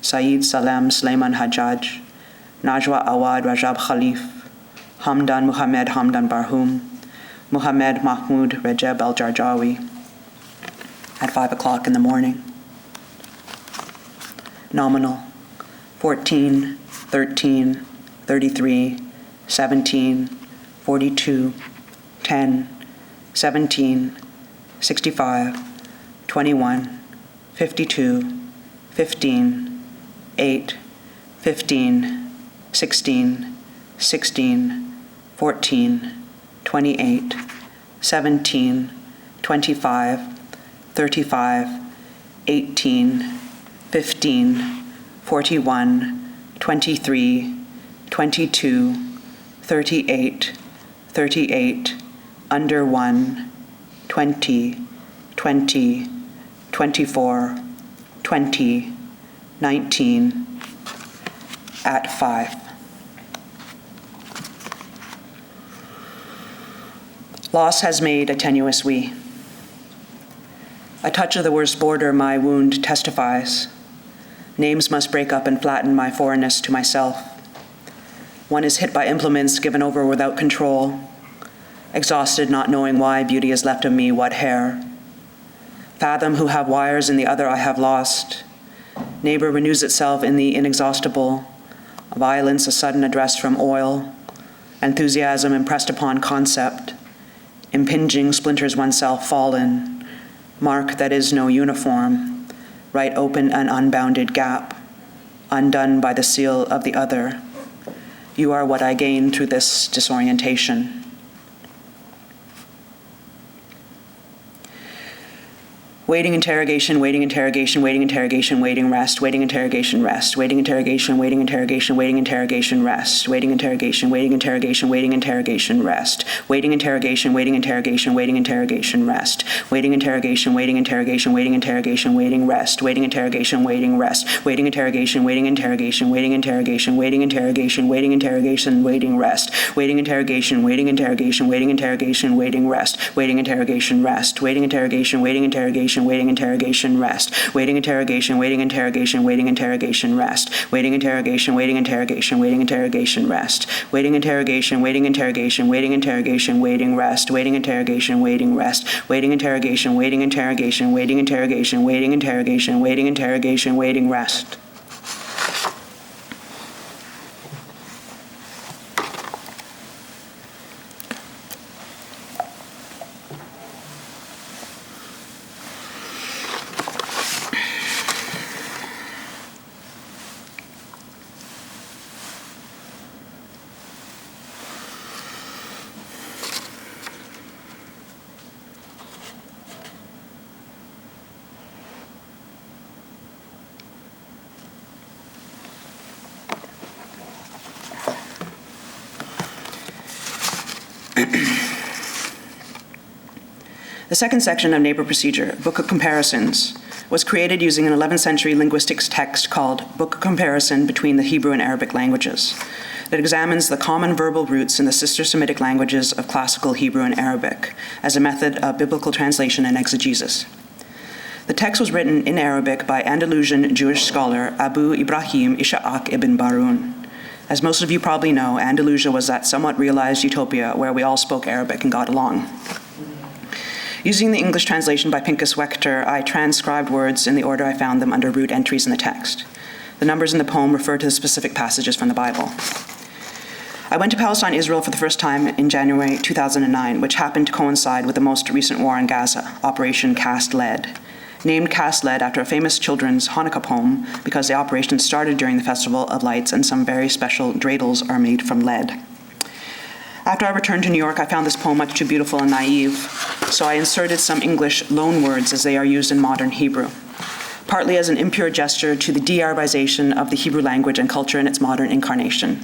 Saeed Salam Sulaiman Hajjaj. Najwa Awad Rajab Khalif. Hamdan Muhammad Hamdan Barhum. Muhammad Mahmoud Rajab al-Jarjawi. At 5 o'clock in the morning. Nominal. 14, 13, 33, 17, 42, 10, 17, 65, 21, 52, 15, 8, 15, 16, 16, 14, 28, 17, 25, 35, 18, 15, 41, 23, 22, 38, 38, under 1, 20, 20, 24, 20, 19, at 5. Loss has made a tenuous we. A touch of the worst border my wound testifies. Names must break up and flatten my foreignness to myself. One is hit by implements given over without control, exhausted not knowing why beauty is left of me, what hair. Fathom who have wires in the other I have lost. Neighbor renews itself in the inexhaustible. Violence a sudden address from oil. Enthusiasm impressed upon concept. Impinging splinters oneself fallen. Mark that is no uniform. Right open an unbounded gap. Undone by the seal of the other. You are what I gain through this disorientation. Waiting interrogation, waiting interrogation, waiting interrogation, waiting rest, waiting interrogation, rest, waiting interrogation, waiting interrogation, waiting interrogation, rest, waiting interrogation, waiting interrogation, waiting interrogation, rest, waiting interrogation, waiting interrogation, waiting interrogation, rest, waiting interrogation, waiting interrogation, waiting interrogation, waiting rest, waiting interrogation, waiting rest, waiting interrogation, waiting interrogation, waiting interrogation, waiting interrogation, waiting interrogation, waiting rest, waiting interrogation, waiting interrogation, waiting interrogation, waiting rest, waiting interrogation, rest, waiting interrogation, waiting interrogation, waiting interrogation, rest, waiting interrogation, waiting interrogation, waiting interrogation, rest, waiting interrogation, waiting interrogation, waiting interrogation, rest, waiting interrogation, waiting interrogation, waiting interrogation, waiting rest, waiting interrogation, waiting rest, waiting interrogation, waiting interrogation, waiting interrogation, waiting interrogation, waiting interrogation, waiting rest. The second section of Neighbour Procedure, Book of Comparisons, was created using an 11th century linguistics text called Book of Comparison Between the Hebrew and Arabic Languages that examines the common verbal roots in the sister Semitic languages of classical Hebrew and Arabic as a method of biblical translation and exegesis. The text was written in Arabic by Andalusian Jewish scholar Abu Ibrahim Ishaq ibn Barun. As most of you probably know, Andalusia was that somewhat realized utopia where we all spoke Arabic and got along. Using the English translation by Pincus Wechter, I transcribed words in the order I found them under root entries in the text. The numbers in the poem refer to the specific passages from the Bible. I went to Palestine, Israel for the first time in January 2009, which happened to coincide with the most recent war in Gaza, Operation Cast Lead. Named Cast Lead after a famous children's Hanukkah poem because the operation started during the Festival of Lights and some very special dreidels are made from lead. After I returned to New York, I found this poem much too beautiful and naive, so I inserted some English loanwords as they are used in modern Hebrew, partly as an impure gesture to the de-Arabization of the Hebrew language and culture in its modern incarnation.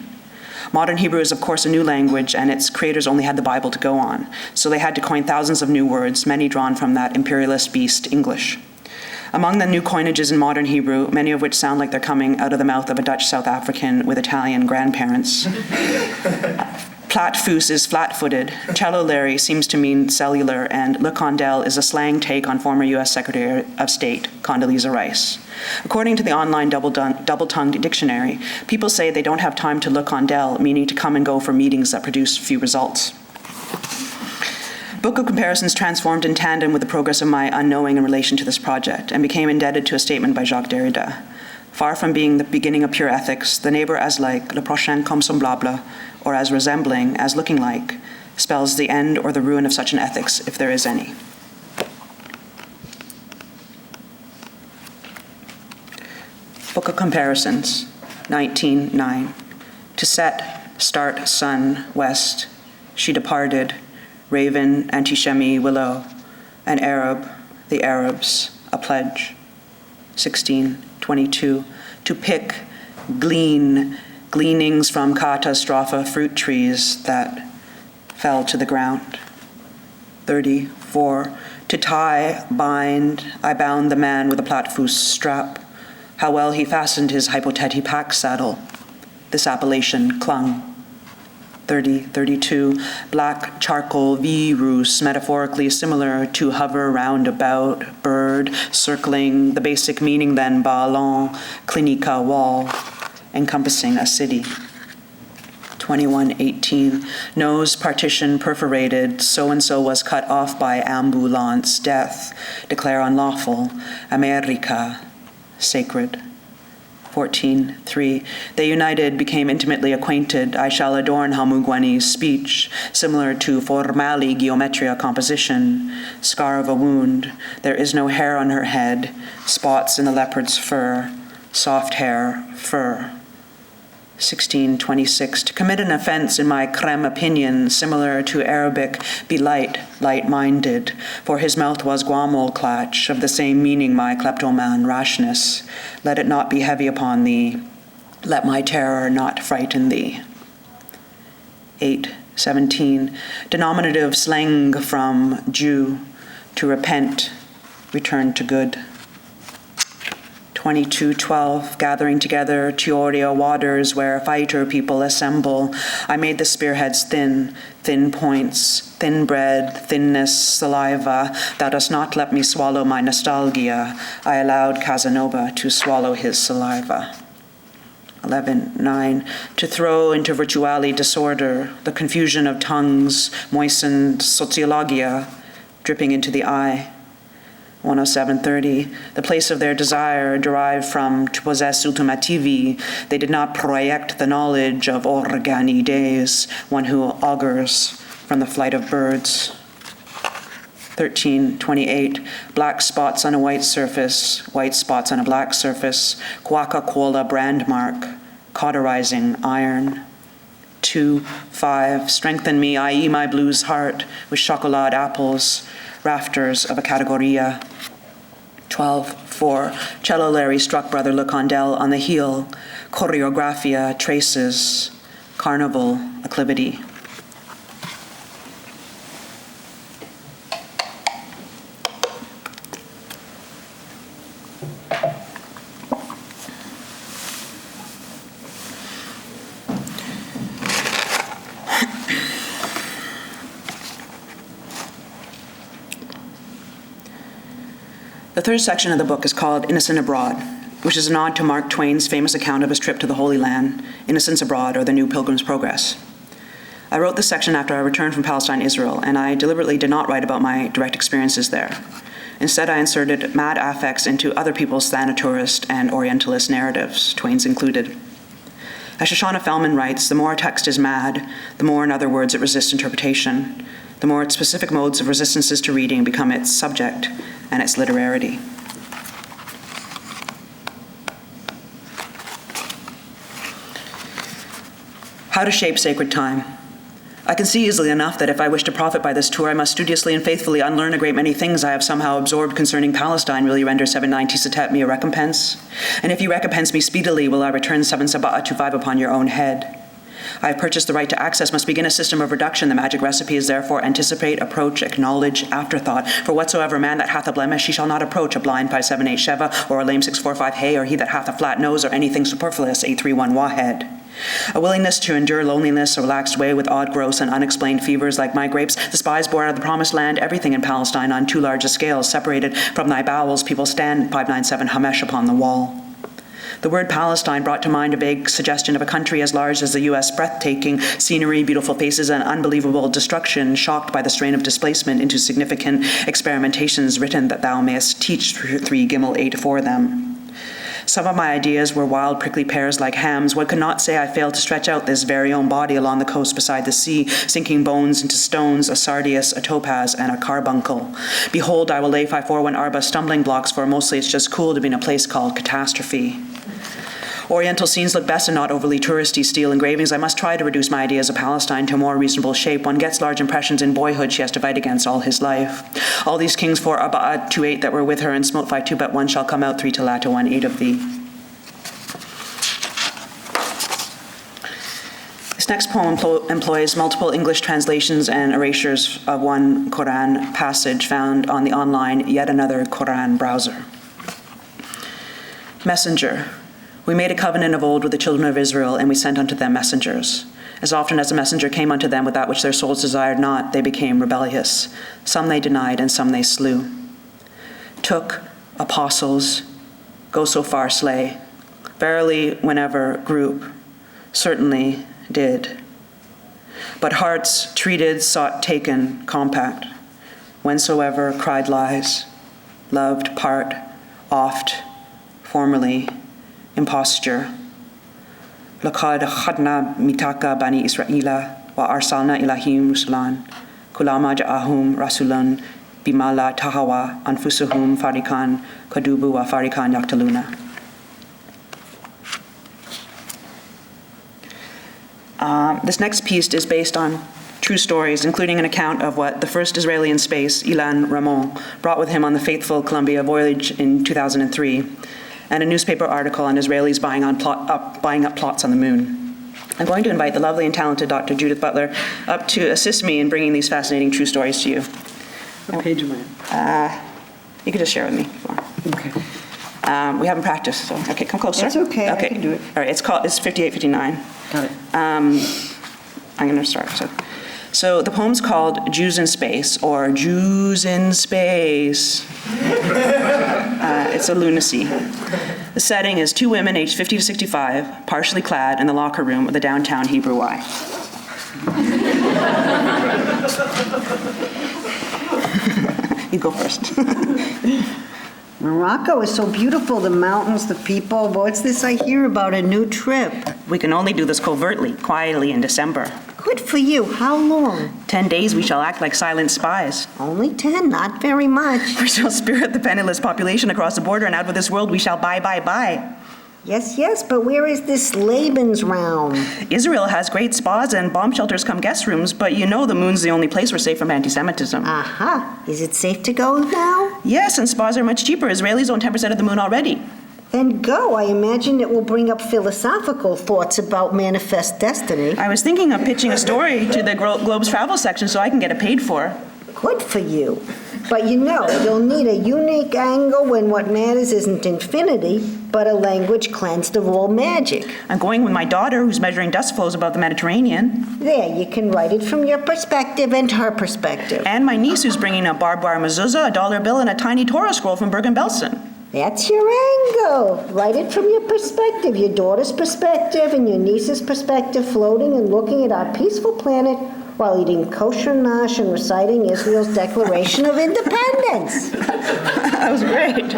Modern Hebrew is, of course, a new language, and its creators only had the Bible to go on, so they had to coin thousands of new words, many drawn from that imperialist beast, English. Among the new coinages in modern Hebrew, many of which sound like they're coming out of the mouth of a Dutch South African with Italian grandparents, Platfoos is flat-footed, Cello Larry seems to mean cellular, and Le Condell is a slang take on former U.S. Secretary of State Condoleezza Rice. According to the online double-tongued dictionary, people say they don't have time to Le Condell, meaning to come and go for meetings that produce few results. Book of Comparisons transformed in tandem with the progress of my unknowing in relation to this project and became indebted to a statement by Jacques Derrida. Far from being the beginning of pure ethics, the neighbor as like, le prochain comme semblable, or as resembling, as looking like, spells the end or the ruin of such an ethics, if there is any. Book of Comparisons, 19:9. To set, start, sun, west, she departed, raven, antishemi, willow, an Arab, the Arabs, a pledge. 16:22. To pick, glean, gleanings from catastrophe fruit trees that fell to the ground. 34. To tie, bind, I bound the man with a platfoos strap. How well he fastened his hypotheti pack saddle. This appellation clung. 32. Black charcoal virus, metaphorically similar to hover roundabout, bird, circling, the basic meaning then ballon, clinica, wall, encompassing a city. 21:18. Nose partition perforated, so-and-so was cut off by ambulance, death, declare unlawful, America, sacred. 14:3. They united, became intimately acquainted. I shall adorn Hamugwani's speech, similar to formali geometria composition, scar of a wound. There is no hair on her head, spots in the leopard's fur, soft hair, fur. 16:26. To commit an offense in my creme opinion, similar to Arabic, be light, light-minded, for his mouth was guamol clutch, of the same meaning my kleptoman rashness. Let it not be heavy upon thee, let my terror not frighten thee. 8:17. Denominative slang from Jew, to repent, return to good. 22:12, gathering together Teoria waters where fighter people assemble. I made the spearheads thin, thin points, thin bread, thinness, saliva. Thou dost not let me swallow my nostalgia. I allowed Casanova to swallow his saliva. 11:9, to throw into virtuali disorder, the confusion of tongues, moistened sociologia, dripping into the eye. 107:30, the place of their desire derived from to possess ultimativi. They did not project the knowledge of organi days, one who augurs from the flight of birds. 13:28, black spots on a white surface, white spots on a black surface, Coca-Cola brand mark, cauterizing iron. 2:5, strengthen me, i.e. my blues heart, with chocolate apples, rafters of a categoria. 12:4, Cello Larry struck Brother Le Condell on the heel, choreographia, traces, carnival, acclivity. The third section of the book is called Innocent Abroad, which is a nod to Mark Twain's famous account of his trip to the Holy Land, Innocents Abroad, or the New Pilgrim's Progress. I wrote this section after I returned from Palestine, Israel, and I deliberately did not write about my direct experiences there. Instead, I inserted mad affects into other people's thanatorist and orientalist narratives, Twain's included. As Shoshana Fellman writes, the more a text is mad, the more, in other words, it resists interpretation, the more its specific modes of resistances to reading become its subject and its literarity. How to shape sacred time. I can see easily enough that if I wish to profit by this tour, I must studiously and faithfully unlearn a great many things I have somehow absorbed concerning Palestine. Will you render 790 setet me a recompense? And if you recompense me speedily, will I return 7 saba'at to 5 upon your own head? I have purchased the right to access, must begin a system of reduction. The magic recipe is therefore anticipate, approach, acknowledge, afterthought. For whatsoever man that hath a blemish, he shall not approach a blind 578 sheva, or a lame 645 hey, or he that hath a flat nose, or anything superfluous 831 wahed. A willingness to endure loneliness, a relaxed way with odd growths and unexplained fevers like my grapes. The spies bore out of the promised land everything in Palestine on too large a scale. Separated from thy bowels, people stand 597 Hamesh upon the wall. The word Palestine brought to mind a vague suggestion of a country as large as the U.S., breathtaking scenery, beautiful faces, and unbelievable destruction, shocked by the strain of displacement into significant experimentations written that thou mayest teach 3 Gimel 8 for them. Some of my ideas were wild, prickly pears like hams. One could not say I failed to stretch out this very own body along the coast beside the sea, sinking bones into stones, a sardius, a topaz, and a carbuncle. Behold, I will lay 541 Arba stumbling blocks, for mostly it's just cool to be in a place called Catastrophe. Oriental scenes look best in not overly touristy steel engravings. I must try to reduce my ideas of Palestine to a more reasonable shape. One gets large impressions in boyhood she has to fight against all his life. All these kings 4 Arba'at 2-8 that were with her and smote 5-2, but one shall come out 3 Talata 1-8 of thee. This next poem employs multiple English translations and erasures of one Quran passage found on the online Yet Another Quran browser. Messenger. We made a covenant of old with the children of Israel, and we sent unto them messengers. As often as a messenger came unto them with that which their souls desired not, they became rebellious. Some they denied, and some they slew. Took, apostles, go so far slay. Verily, whenever group, certainly did. But hearts treated, sought, taken, compact. Whensoever cried lies, loved, part, oft, formerly, imposture. Laqad khadna mitaka bani Israila wa arsalna ilahim rusulan kulama ja'ahum rasulun bimala tahawa anfusuhum farikan kadubu wa farikan yaktaluna. This next piece is based on true stories, including an account of what the first Israeli in space, Ilan Ramon, brought with him on the fateful Columbia voyage in 2003. And a newspaper article on Israelis buying up plots on the moon. I'm going to invite the lovely and talented Dr. Judith Butler up to assist me in bringing these fascinating true stories to you. What page am I on? You can just share with me if you want. Okay. We haven't practiced, so okay, come closer. That's okay, I can do it. All right, it's 5859. Got it. I'm going to start. So the poem's called Jews in Space, or Jews in Space. It's a lunacy. The setting is 2 women aged 50 to 65, partially clad in the locker room of the downtown Hebrew Y. You go first. Morocco is so beautiful, the mountains, the people. What's this I hear about a new trip? We can only do this covertly, quietly in December. Good for you. How long? 10 days we shall act like silent spies. Only 10, not very much. We shall spirit the penniless population across the border, and out of this world we shall buy. Yes, but where is this Lebensraum? Israel has great spas and bomb shelters come guest rooms, but you know the moon's the only place we're safe from anti-Semitism. Aha. Is it safe to go now? Yes, and spas are much cheaper. Israelis own 10% of the moon already. Then go. I imagine it will bring up philosophical thoughts about manifest destiny. I was thinking of pitching a story to the Globe's travel section so I can get it paid for. Good for you. But you know, you'll need a unique angle when what matters isn't infinity, but a language cleansed of all magic. I'm going with my daughter, who's measuring dust flows above the Mediterranean. There, you can write it from your perspective and her perspective. And my niece, who's bringing a barbed wire mezuzah, a dollar bill, and a tiny Torah scroll from Bergen-Belsen. That's your angle. Write it from your perspective, your daughter's perspective and your niece's perspective, floating and looking at our peaceful planet while eating kosher nash and reciting Israel's Declaration of Independence. That was great.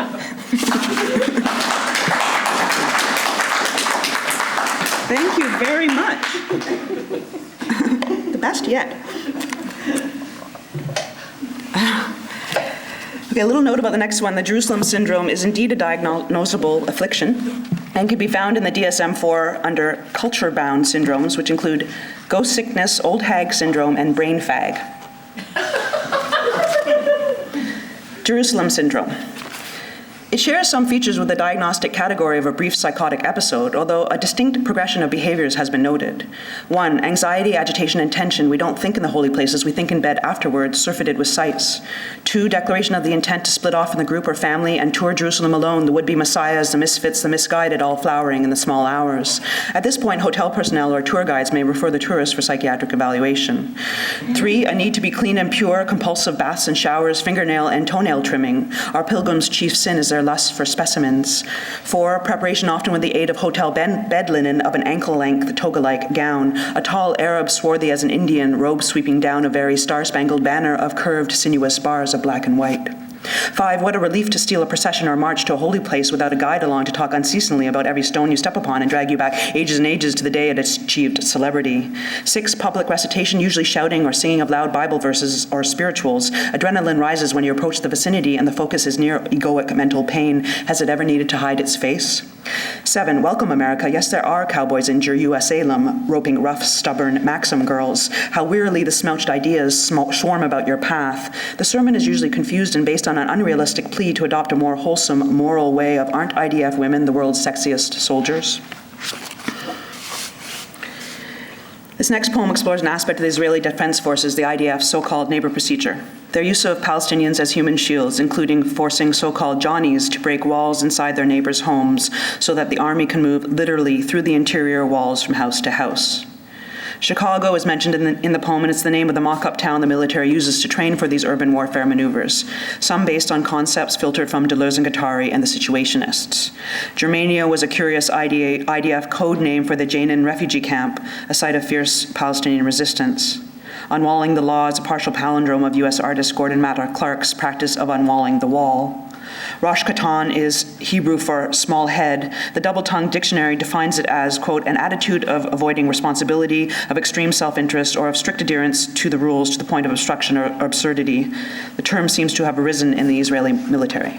Thank you very much. The best yet. Okay, a little note about the next one. The Jerusalem syndrome is indeed a diagnosable affliction and can be found in the DSM-4 under culture-bound syndromes, which include ghost sickness, old hag syndrome, and brain fag. Jerusalem syndrome. It shares some features with the diagnostic category of a brief psychotic episode, although a distinct progression of behaviors has been noted. 1, anxiety, agitation, and tension. We don't think in the holy places, we think in bed afterwards, surfeited with sights. 2, declaration of the intent to split off from the group or family and tour Jerusalem alone, the would-be messiahs, the misfits, the misguided, all flowering in the small hours. At this point, hotel personnel or tour guides may refer the tourist for psychiatric evaluation. 3, a need to be clean and pure, compulsive baths and showers, fingernail and toenail trimming. Our pilgrims' chief sin is their lust for specimens. 4, preparation often with the aid of hotel bed linen of an ankle-length toga-like gown. A tall Arab swarthy as an Indian, robe sweeping down a very star-spangled banner of curved, sinuous bars of black and white. 5, what a relief to steal a procession or march to a holy place without a guide along to talk unceasingly about every stone you step upon and drag you back ages and ages to the day it achieved celebrity. 6, public recitation, usually shouting or singing of loud Bible verses or spirituals. Adrenaline rises when you approach the vicinity and the focus is near egoic mental pain. Has it ever needed to hide its face? 7, welcome America. Yes, there are cowboys in Jerusalem roping rough, stubborn Maxim girls. How wearily the smelched ideas swarm about your path. The sermon is usually confused and based on an unrealistic plea to adopt a more wholesome, moral way of aren't IDF women the world's sexiest soldiers? This next poem explores an aspect of the Israeli Defense Forces, the IDF's so-called Neighbour Procedure. Their use of Palestinians as human shields, including forcing so-called Johnnies to break walls inside their neighbors' homes so that the army can move literally through the interior walls from house to house. Chicago is mentioned in the poem, and it's the name of the Mockup Town the military uses to train for these urban warfare maneuvers, some based on concepts filtered from Deleuze and Guattari and the Situationists. Germania was a curious IDF code name for the Jainin refugee camp, a site of fierce Palestinian resistance. Unwalling the Law is a partial palindrome of U.S. artist Gordon Matta Clark's practice of unwalling the wall. Rosh Katan is Hebrew for small head. The double-tongued dictionary defines it as, quote, an attitude of avoiding responsibility, of extreme self-interest, or of strict adherence to the rules to the point of obstruction or absurdity. The term seems to have arisen in the Israeli military.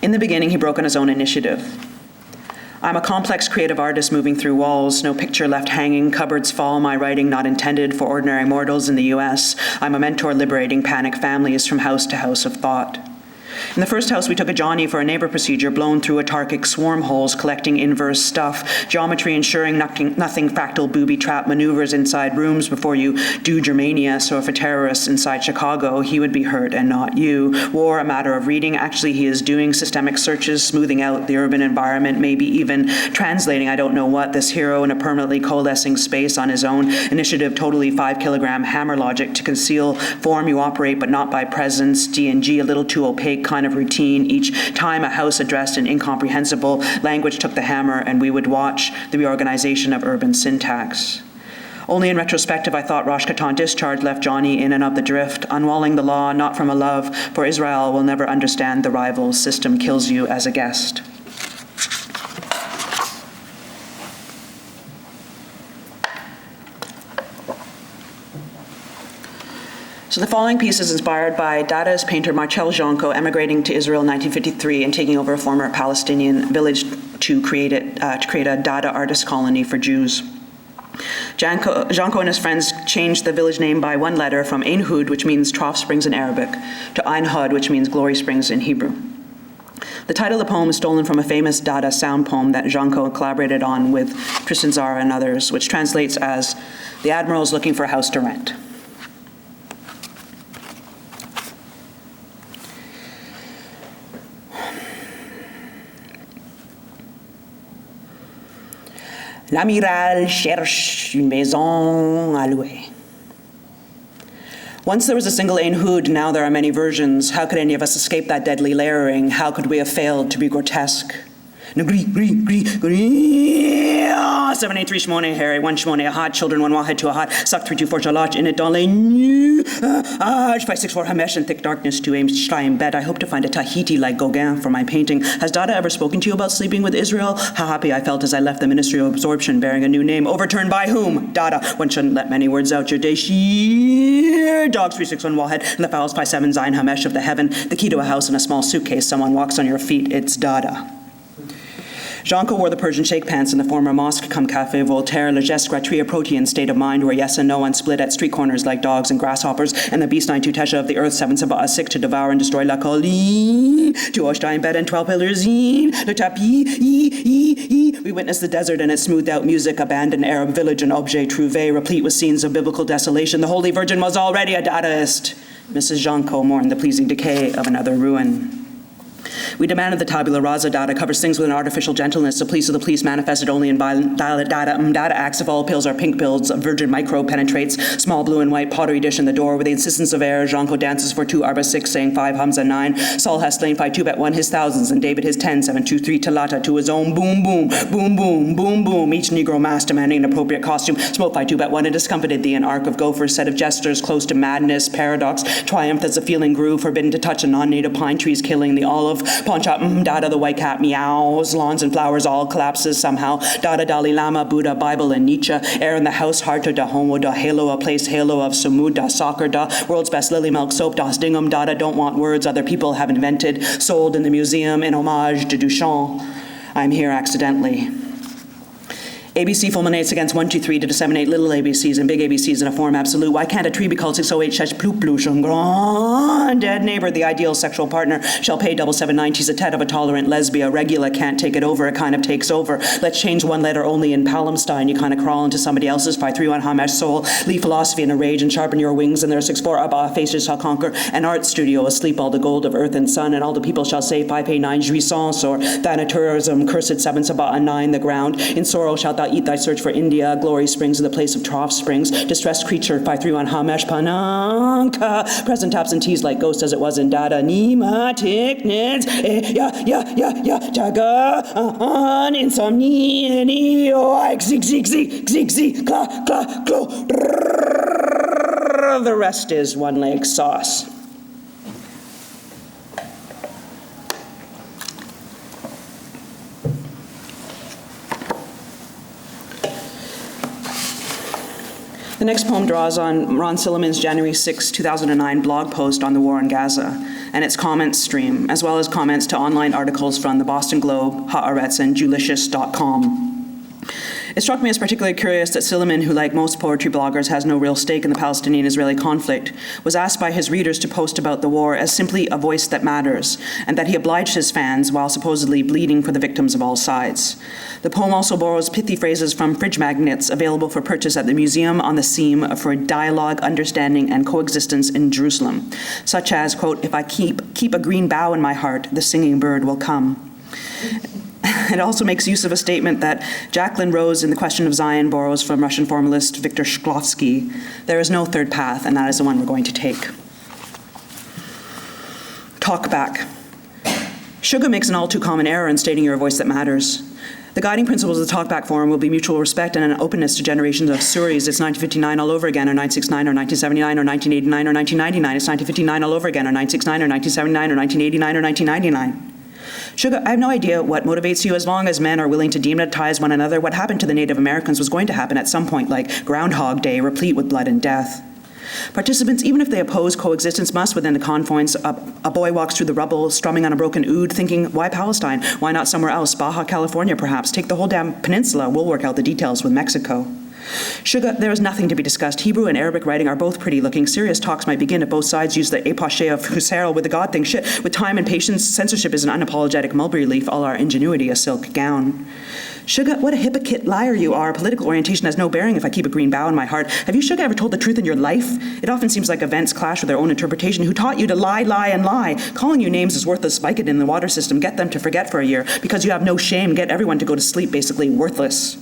In the beginning, he broke on his own initiative. I'm a complex creative artist moving through walls, no picture left hanging, cupboards fall, my writing not intended for ordinary mortals in the US. I'm a mentor liberating panic families from house to house of thought. In the first house, we took a Johnny for a neighbor procedure blown through autarkic swarm holes, collecting inverse stuff, geometry ensuring nothing fractal booby trap maneuvers inside rooms before you do Germania, so if a terrorist inside Chicago, he would be hurt and not you. War, a matter of reading. Actually, he is doing systemic searches, smoothing out the urban environment, maybe even translating, I don't know what, this hero in a permanently coalescing space on his own initiative, totally 5-kilogram hammer logic to conceal form you operate, but not by presence, D&G, a little too opaque kind of routine. Each time a house addressed an incomprehensible language took the hammer, and we would watch the reorganization of urban syntax. Only in retrospective, I thought Rosh Katan discharge left Johnny in and of the drift, unwalling the law, not from a love, for Israel will never understand the rival's system kills you as a guest. So the following piece is inspired by Dadaist painter Marcel Janco emigrating to Israel in 1953 and taking over a former Palestinian village to create a Dada artist colony for Jews. Janco and his friends changed the village name by one letter from Ein Hud, which means trough springs in Arabic, to Ein Hud, which means glory springs in Hebrew. The title of the poem is stolen from a famous Dada sound poem that Janco collaborated on with Tristan Tzara and others, which translates as, "The Admiral's looking for a house to rent." L'amiral cherche une maison à louer. Once there was a single Ain Hood, now there are many versions. How could any of us escape that deadly layering? How could we have failed to be grotesque? 783 shmone, Harry, 1 shmone, a hot, children, 1 wahed to a hot, suck 324 shalach, in it, dole, 564 hamesh, and thick darkness, 2 aims, shrine bed. I hope to find a Tahiti like Gauguin for my painting. Has Dada ever spoken to you about sleeping with Israel? How happy I felt as I left the Ministry of Absorption, bearing a new name. Overturned by whom? Dada. One shouldn't let many words out your day. Sheer dogs 361 wallhead, and the fowls 57 Zion hamesh of the heaven. The key to a house in a small suitcase. Someone walks on your feet. It's Dada. Janko wore the Persian shake pants in the former Masque cum Café Voltaire, le geste gratuit protean state of mind where yes and no unsplit at street corners like dogs and grasshoppers, and the beast 92 Tesha of the earth 7 Sabah sick to devour and destroy la colline, to Ostein bed and 12 pillars, le tapis, We witnessed the desert and its smoothed out music, abandoned Arab village and objet trouvé, replete with scenes of biblical desolation. The Holy Virgin was already a Dadaist. Mrs. Janko mourned the pleasing decay of another ruin. We demanded the tabula rasa data covers things with an artificial gentleness. The police of the police manifested only in violent data acts. If all pills are pink pills, a virgin micro penetrates, small blue and white pottery dish in the door with the insistence of air. Janko dances for 2 arba 6, saying 5 Hamza 9. Saul has slain 5 2 bet 1 his thousands, and David his 10 7 2 3 talata to his own boom boom boom boom boom boom. Each Negro mass demanding an appropriate costume. Smoke 5 2 bet 1 and discomfited thee an arc of gophers, set of gestures close to madness, paradox, triumph as the feeling grew, forbidden to touch a non-native pine trees, killing the olive. Pawn shop, Dada the white cat meows, lawns and flowers all collapses somehow. Dada Dalai Lama, Buddha, Bible and Nietzsche. Air in the house, Harta da Homo da Halo, a place halo of Sumud da Soccer da. World's best lily milk soap, Das Dingham. Dada don't want words other people have invented, sold in the museum in homage to Duchamp. I'm here accidentally. ABC fulminates against 1, 2, 3 to disseminate little ABCs and big ABCs in a form absolute. Why can't a tree be called 608 shesh ploop ploosh grand dead neighbor? The ideal sexual partner shall pay 779. She's a tet of a tolerant lesbia. Regula can't take it over. It kind of takes over. Let's change one letter only in Palestine. You kind of crawl into somebody else's 531 Hamesh soul. Leave philosophy in a rage and sharpen your wings. And there are 64 Abba faces shall conquer an art studio asleep all the gold of earth and sun. And all the people shall say 5 pay 9 jouissance or thanatourism. Cursed 7 Sabah and 9 the ground. In sorrow shalt thou eat thy search for India, glory springs in the place of trough springs, distressed creature, 531 Hamesh Pananka, present absentees like ghosts as it was in Dada, Nima, Tiknits, Jaga, Insomnia, Zig, Kla, Klo, the rest is one leg sauce. The next poem draws on Ron Silliman's January 6, 2009 blog post on the war in Gaza and its comments stream, as well as comments to online articles from the Boston Globe, Haaretz, and Julicious.com. It struck me as particularly curious that Silliman, who like most poetry bloggers has no real stake in the Palestinian-Israeli conflict, was asked by his readers to post about the war as simply a voice that matters, and that he obliged his fans while supposedly bleeding for the victims of all sides. The poem also borrows pithy phrases from fridge magnets available for purchase at the Museum on the Seam for dialogue, understanding, and coexistence in Jerusalem, such as, quote, if I keep a green bough in my heart, the singing bird will come. It also makes use of a statement that Jacqueline Rose in The Question of Zion borrows from Russian formalist Viktor Shklovsky. There is no third path, and that is the one we're going to take. Talk back. Suga makes an all too common error in stating you're a voice that matters. The guiding principles of the Talkback Forum will be mutual respect and an openness to generations of Suris. It's 1959 all over again, or 969, or 1979, or 1989, or 1999. It's 1959 all over again, or 969, or 1979, or 1989, or 1999. Sugar, I have no idea what motivates you as long as men are willing to demonize one another. What happened to the Native Americans was going to happen at some point, like Groundhog Day, replete with blood and death. Participants, even if they oppose coexistence, must, within the confines, a boy walks through the rubble, strumming on a broken oud, thinking, why Palestine? Why not somewhere else? Baja California, perhaps. Take the whole damn peninsula. We'll work out the details with Mexico. Suga, there is nothing to be discussed. Hebrew and Arabic writing are both pretty looking. Serious talks might begin if both sides use the epoche of Husserl with the God thing. Shit, with time and patience, censorship is an unapologetic mulberry leaf, all our ingenuity a silk gown. Suga, what a hypocrite liar you are. Political orientation has no bearing if I keep a green bough in my heart. Have you, Suga, ever told the truth in your life? It often seems like events clash with their own interpretation. Who taught you to lie, and lie? Calling you names is worthless. Spike it in the water system. Get them to forget for a year. Because you have no shame, get everyone to go to sleep, basically worthless.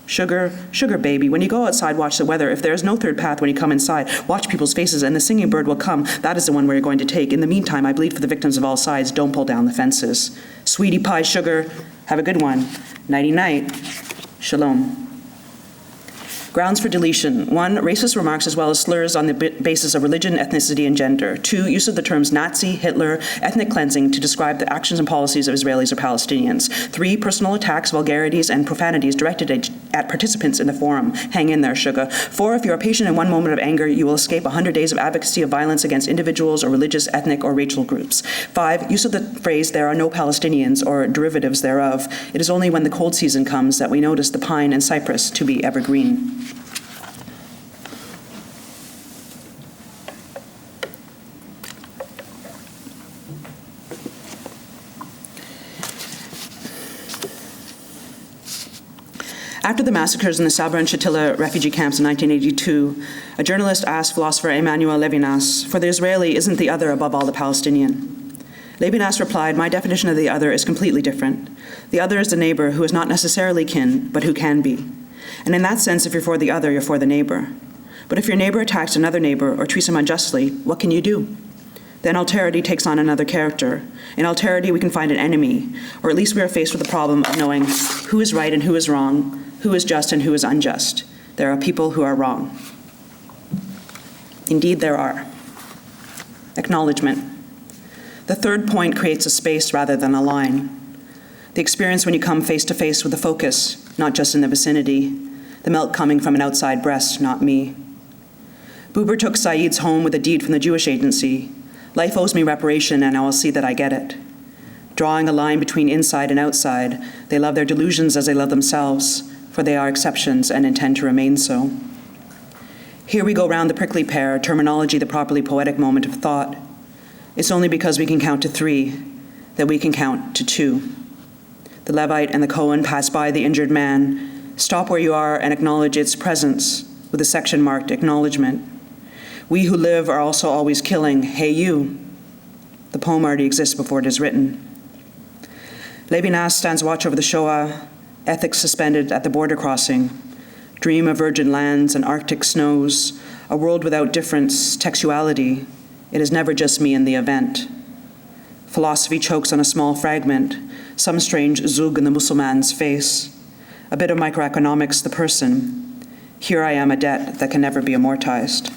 Sugar, sugar baby, when you go outside, watch the weather. If there is no third path when you come inside, watch people's faces and the singing bird will come. That is the one we're going to take. In the meantime, I bleed for the victims of all sides. Don't pull down the fences. Sweetie pie, sugar, have a good one. Nighty-night. Shalom. Grounds for deletion. 1, racist remarks as well as slurs on the basis of religion, ethnicity, and gender. 2, use of the terms Nazi, Hitler, ethnic cleansing to describe the actions and policies of Israelis or Palestinians. 3, personal attacks, vulgarities, and profanities directed at participants in the forum. Hang in there, sugar. 4, if you are patient in one moment of anger, you will escape 100 days of advocacy of violence against individuals or religious, ethnic, or racial groups. 5, use of the phrase, there are no Palestinians, or derivatives thereof. It is only when the cold season comes that we notice the pine and cypress to be evergreen. After the massacres in the Sabra and Shatila refugee camps in 1982, a journalist asked philosopher Emmanuel Levinas, for the Israeli, isn't the other above all the Palestinian? Levinas replied, my definition of the other is completely different. The other is the neighbor who is not necessarily kin, but who can be. And in that sense, if you're for the other, you're for the neighbor. But if your neighbor attacks another neighbor or treats him unjustly, what can you do? Then alterity takes on another character. In alterity, we can find an enemy, or at least we are faced with the problem of knowing who is right and who is wrong, who is just and who is unjust. There are people who are wrong. Indeed, there are. Acknowledgement. The third point creates a space rather than a line. The experience when you come face to face with the focus, not just in the vicinity, the milk coming from an outside breast, not me. Buber took Saeed's home with a deed from the Jewish agency. Life owes me reparation, and I will see that I get it. Drawing a line between inside and outside, they love their delusions as they love themselves, for they are exceptions and intend to remain so. Here we go round the prickly pear, terminology the properly poetic moment of thought. It's only because we can count to 3 that we can count to 2. The Levite and the Cohen pass by the injured man. Stop where you are and acknowledge its presence with a section marked acknowledgement. We who live are also always killing. Hey, you. The poem already exists before it is written. Levinas stands watch over the Shoah, ethics suspended at the border crossing, dream of virgin lands and Arctic snows, a world without difference, textuality. It is never just me in the event. Philosophy chokes on a small fragment, some strange zug in the Mussulman's face, a bit of microeconomics, the person. Here I am, a debt that can never be amortized.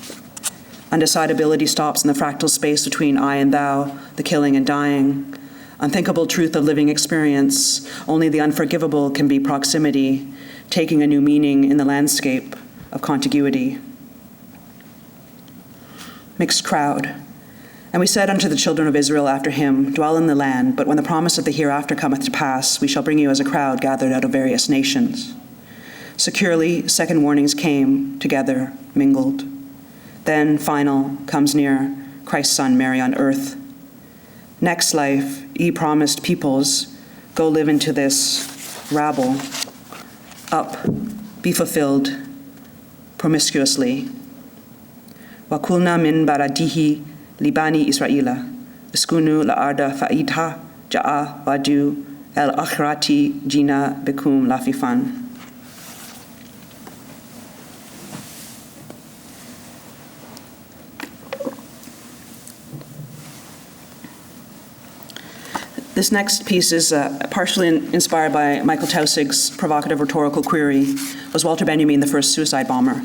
Undecidability stops in the fractal space between I and thou, the killing and dying. Unthinkable truth of living experience, only the unforgivable can be proximity, taking a new meaning in the landscape of contiguity. Mixed crowd. And we said unto the children of Israel after him, dwell in the land, but when the promise of the hereafter cometh to pass, we shall bring you as a crowd gathered out of various nations. Securely, second warnings came, together, mingled. Then, final, comes near, Christ's Son, Mary on earth. Next life, ye promised peoples, go live into this rabble. Up, be fulfilled, promiscuously. Wakulna min baradihi libani Israela, iskunu la'arda fa'idha ja'a wadu el akhrati jina bikum lafifan. This next piece is partially inspired by Michael Tausig's provocative rhetorical query, was Walter Benjamin the first suicide bomber?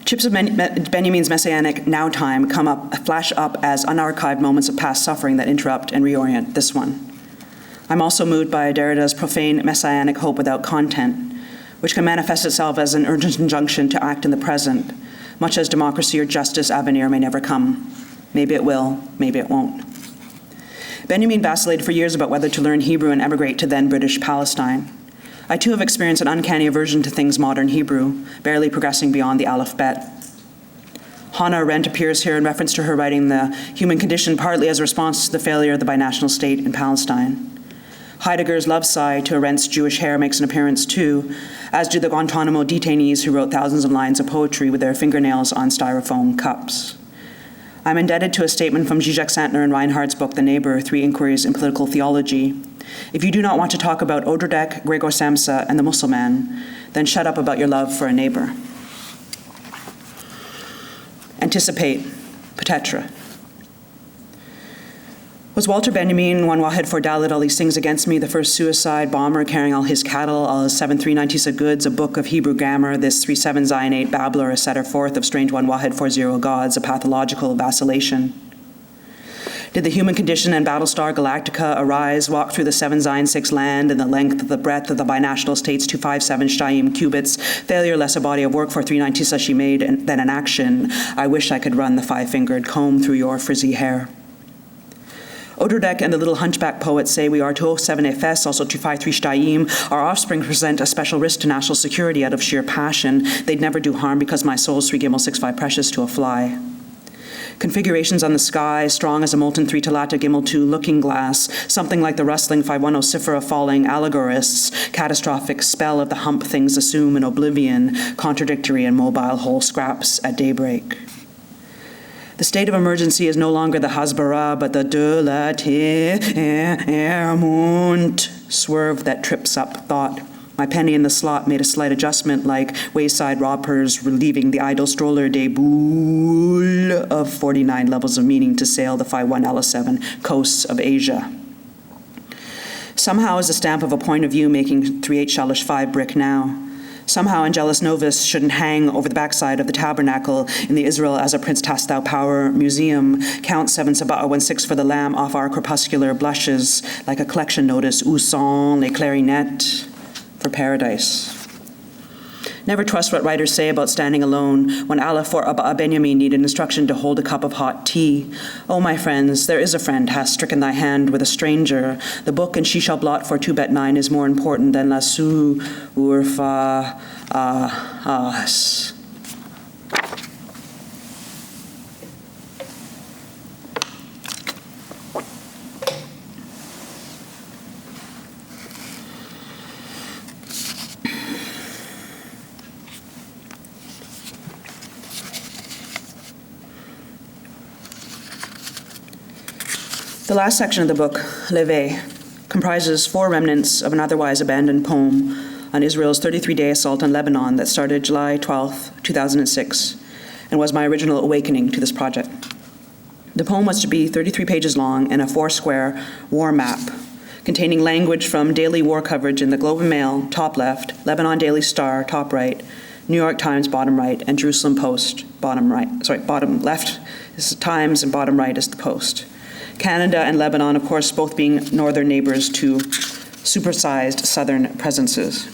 Chips of Benjamin's messianic now time flash up as unarchived moments of past suffering that interrupt and reorient this one. I'm also moved by Derrida's profane messianic hope without content, which can manifest itself as an urgent injunction to act in the present, much as democracy or justice avenir may never come. Maybe it will, maybe it won't. Benjamin vacillated for years about whether to learn Hebrew and emigrate to then British Palestine. I too have experienced an uncanny aversion to things modern Hebrew, barely progressing beyond the Aleph Bet. Hannah Arendt appears here in reference to her writing The Human Condition, partly as a response to the failure of the binational state in Palestine. Heidegger's love sigh to Arendt's Jewish hair makes an appearance too, as do the Guantanamo detainees who wrote thousands of lines of poetry with their fingernails on styrofoam cups. I'm indebted to a statement from Zizek Santner in Reinhardt's book, The Neighbor, 3 Inquiries in Political Theology, If you do not want to talk about Odradek, Gregor Samsa, and the Musselman, then shut up about your love for a neighbor. Anticipate, peut-être. Was Walter Benjamin, one Wahed for Dalit, all these things against me, the first suicide bomber carrying all his cattle, all his 7.390 goods, a book of Hebrew grammar, this 3.7 Zion 8 babbler, a setter forth of strange one Wahed for 0 gods, a pathological vacillation? Did the human condition and Battlestar Galactica arise, walk through the 7 Zion 6 land and the length of the breadth of the binational states 257 Shaim cubits, failure less a body of work for 390 she made than an action? I wish I could run the 5-fingered comb through your frizzy hair. Odradek and the little hunchback poets say we are 207 Efes, also 253 Shtaim. Our offspring present a special risk to national security out of sheer passion. They'd never do harm because my soul's 3 Gimel 6.5 precious to a fly. Configurations on the sky, strong as a molten 3 Talata Gimel 2 looking glass, something like the rustling 510 Sifra falling allegorists, catastrophic spell of the hump things assume in oblivion, contradictory and mobile whole scraps at daybreak. The state of emergency is no longer the Hasbara, but the de la termunt swerve that trips up thought. My penny in the slot made a slight adjustment like wayside robbers relieving the idle stroller de boule of 49 levels of meaning to sail the 51L7 coasts of Asia. Somehow is the stamp of a point of view making 3/8 Shalish 5 brick now. Somehow Angelus Novus shouldn't hang over the backside of the tabernacle in the Israel as a Prince Hast Thou Power museum, count 7 Saba'a 16 for the lamb off our crepuscular blushes, like a collection notice, où sont les clarinettes, for paradise. Never trust what writers say about standing alone when Aleph or Abba Benjamin needed instruction to hold a cup of hot tea. Oh, my friends, there is a friend has stricken thy hand with a stranger. The book and she shall blot for 2bet9 is more important than la su urfa as. The last section of the book, Leve, comprises 4 remnants of an otherwise abandoned poem on Israel's 33-day assault on Lebanon that started July 12, 2006, and was my original awakening to this project. The poem was to be 33 pages long and a 4-square war map, containing language from daily war coverage in the Globe and Mail, top left, Lebanon Daily Star, top right, New York Times, bottom right, and Jerusalem Post, bottom left is Times and bottom right is the Post. Canada and Lebanon, of course, both being northern neighbors to supersized southern presences.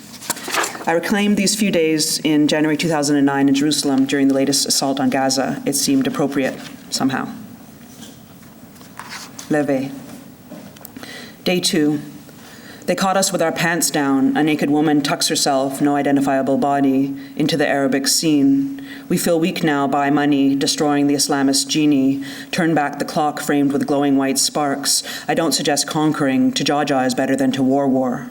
I reclaimed these few days in January 2009 in Jerusalem during the latest assault on Gaza. It seemed appropriate, somehow. Leve. Day 2. They caught us with our pants down. A naked woman tucks herself, no identifiable body, into the Arabic scene. We feel weak now by money, destroying the Islamist genie. Turn back the clock framed with glowing white sparks. I don't suggest conquering. To Jaja is better than to war.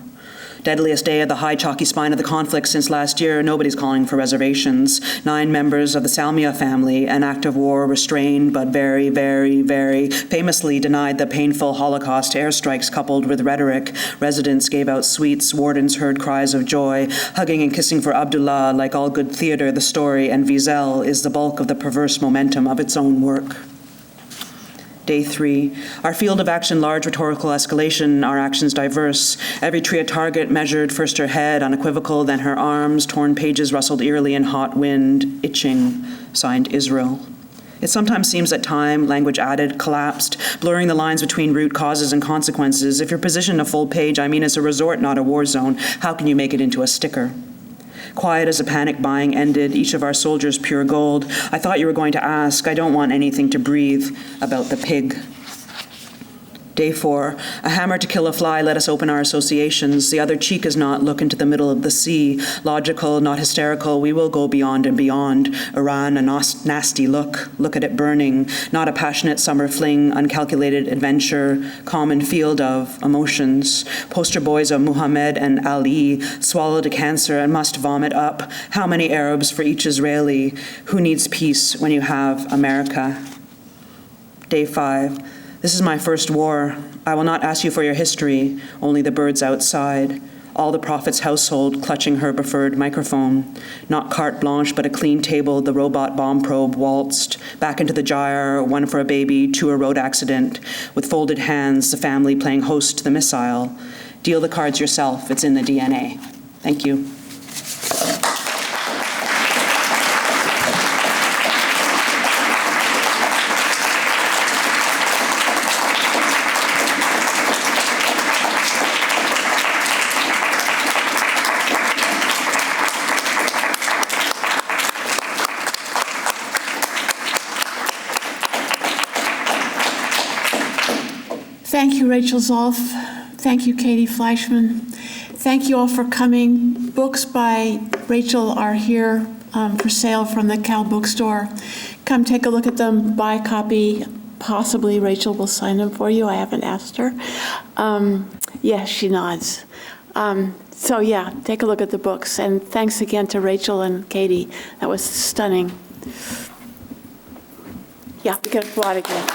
Deadliest day of the high chalky spine of the conflict since last year, nobody's calling for reservations. 9 members of the Salmia family, an act of war restrained but very, very, very famously denied the painful Holocaust airstrikes coupled with rhetoric. Residents gave out sweets, wardens heard cries of joy, hugging and kissing for Abdullah. Like all good theater, the story and Wiesel is the bulk of the perverse momentum of its own work. Day 3. Our field of action, large rhetorical escalation, our actions diverse. Every tree a target, measured, first her head, unequivocal, then her arms, torn pages rustled eerily in hot wind, itching, signed Israel. It sometimes seems that time, language added, collapsed, blurring the lines between root causes and consequences. If you're positioned a full page, I mean it's a resort, not a war zone. How can you make it into a sticker? Quiet as a panic buying ended, each of our soldiers pure gold. I thought you were going to ask, I don't want anything to breathe about the pig. Day 4, a hammer to kill a fly, let us open our associations. The other cheek is not, look into the middle of the sea. Logical, not hysterical, we will go beyond and beyond. Iran, a nasty look at it burning. Not a passionate summer fling, uncalculated adventure, common field of emotions. Poster boys of Muhammad and Ali swallowed a cancer and must vomit up. How many Arabs for each Israeli? Who needs peace when you have America? Day 5. This is my first war. I will not ask you for your history, only the birds outside. All the prophet's household clutching her preferred microphone. Not carte blanche, but a clean table, the robot bomb probe waltzed. Back into the gyre, one for a baby, two a road accident. With folded hands, the family playing host to the missile. Deal the cards yourself, it's in the DNA. Thank you. Thank you, Rachel Zolf. Thank you, Katie Fleischmann. Thank you all for coming. Books by Rachel are here for sale from the Callup bookstore. Come take a look at them, buy a copy. Possibly Rachel will sign them for you. I haven't asked her. Yes, she nods. So yeah, take a look at the books. And thanks again to Rachel and Katie. That was stunning. Yeah, we can applaud again.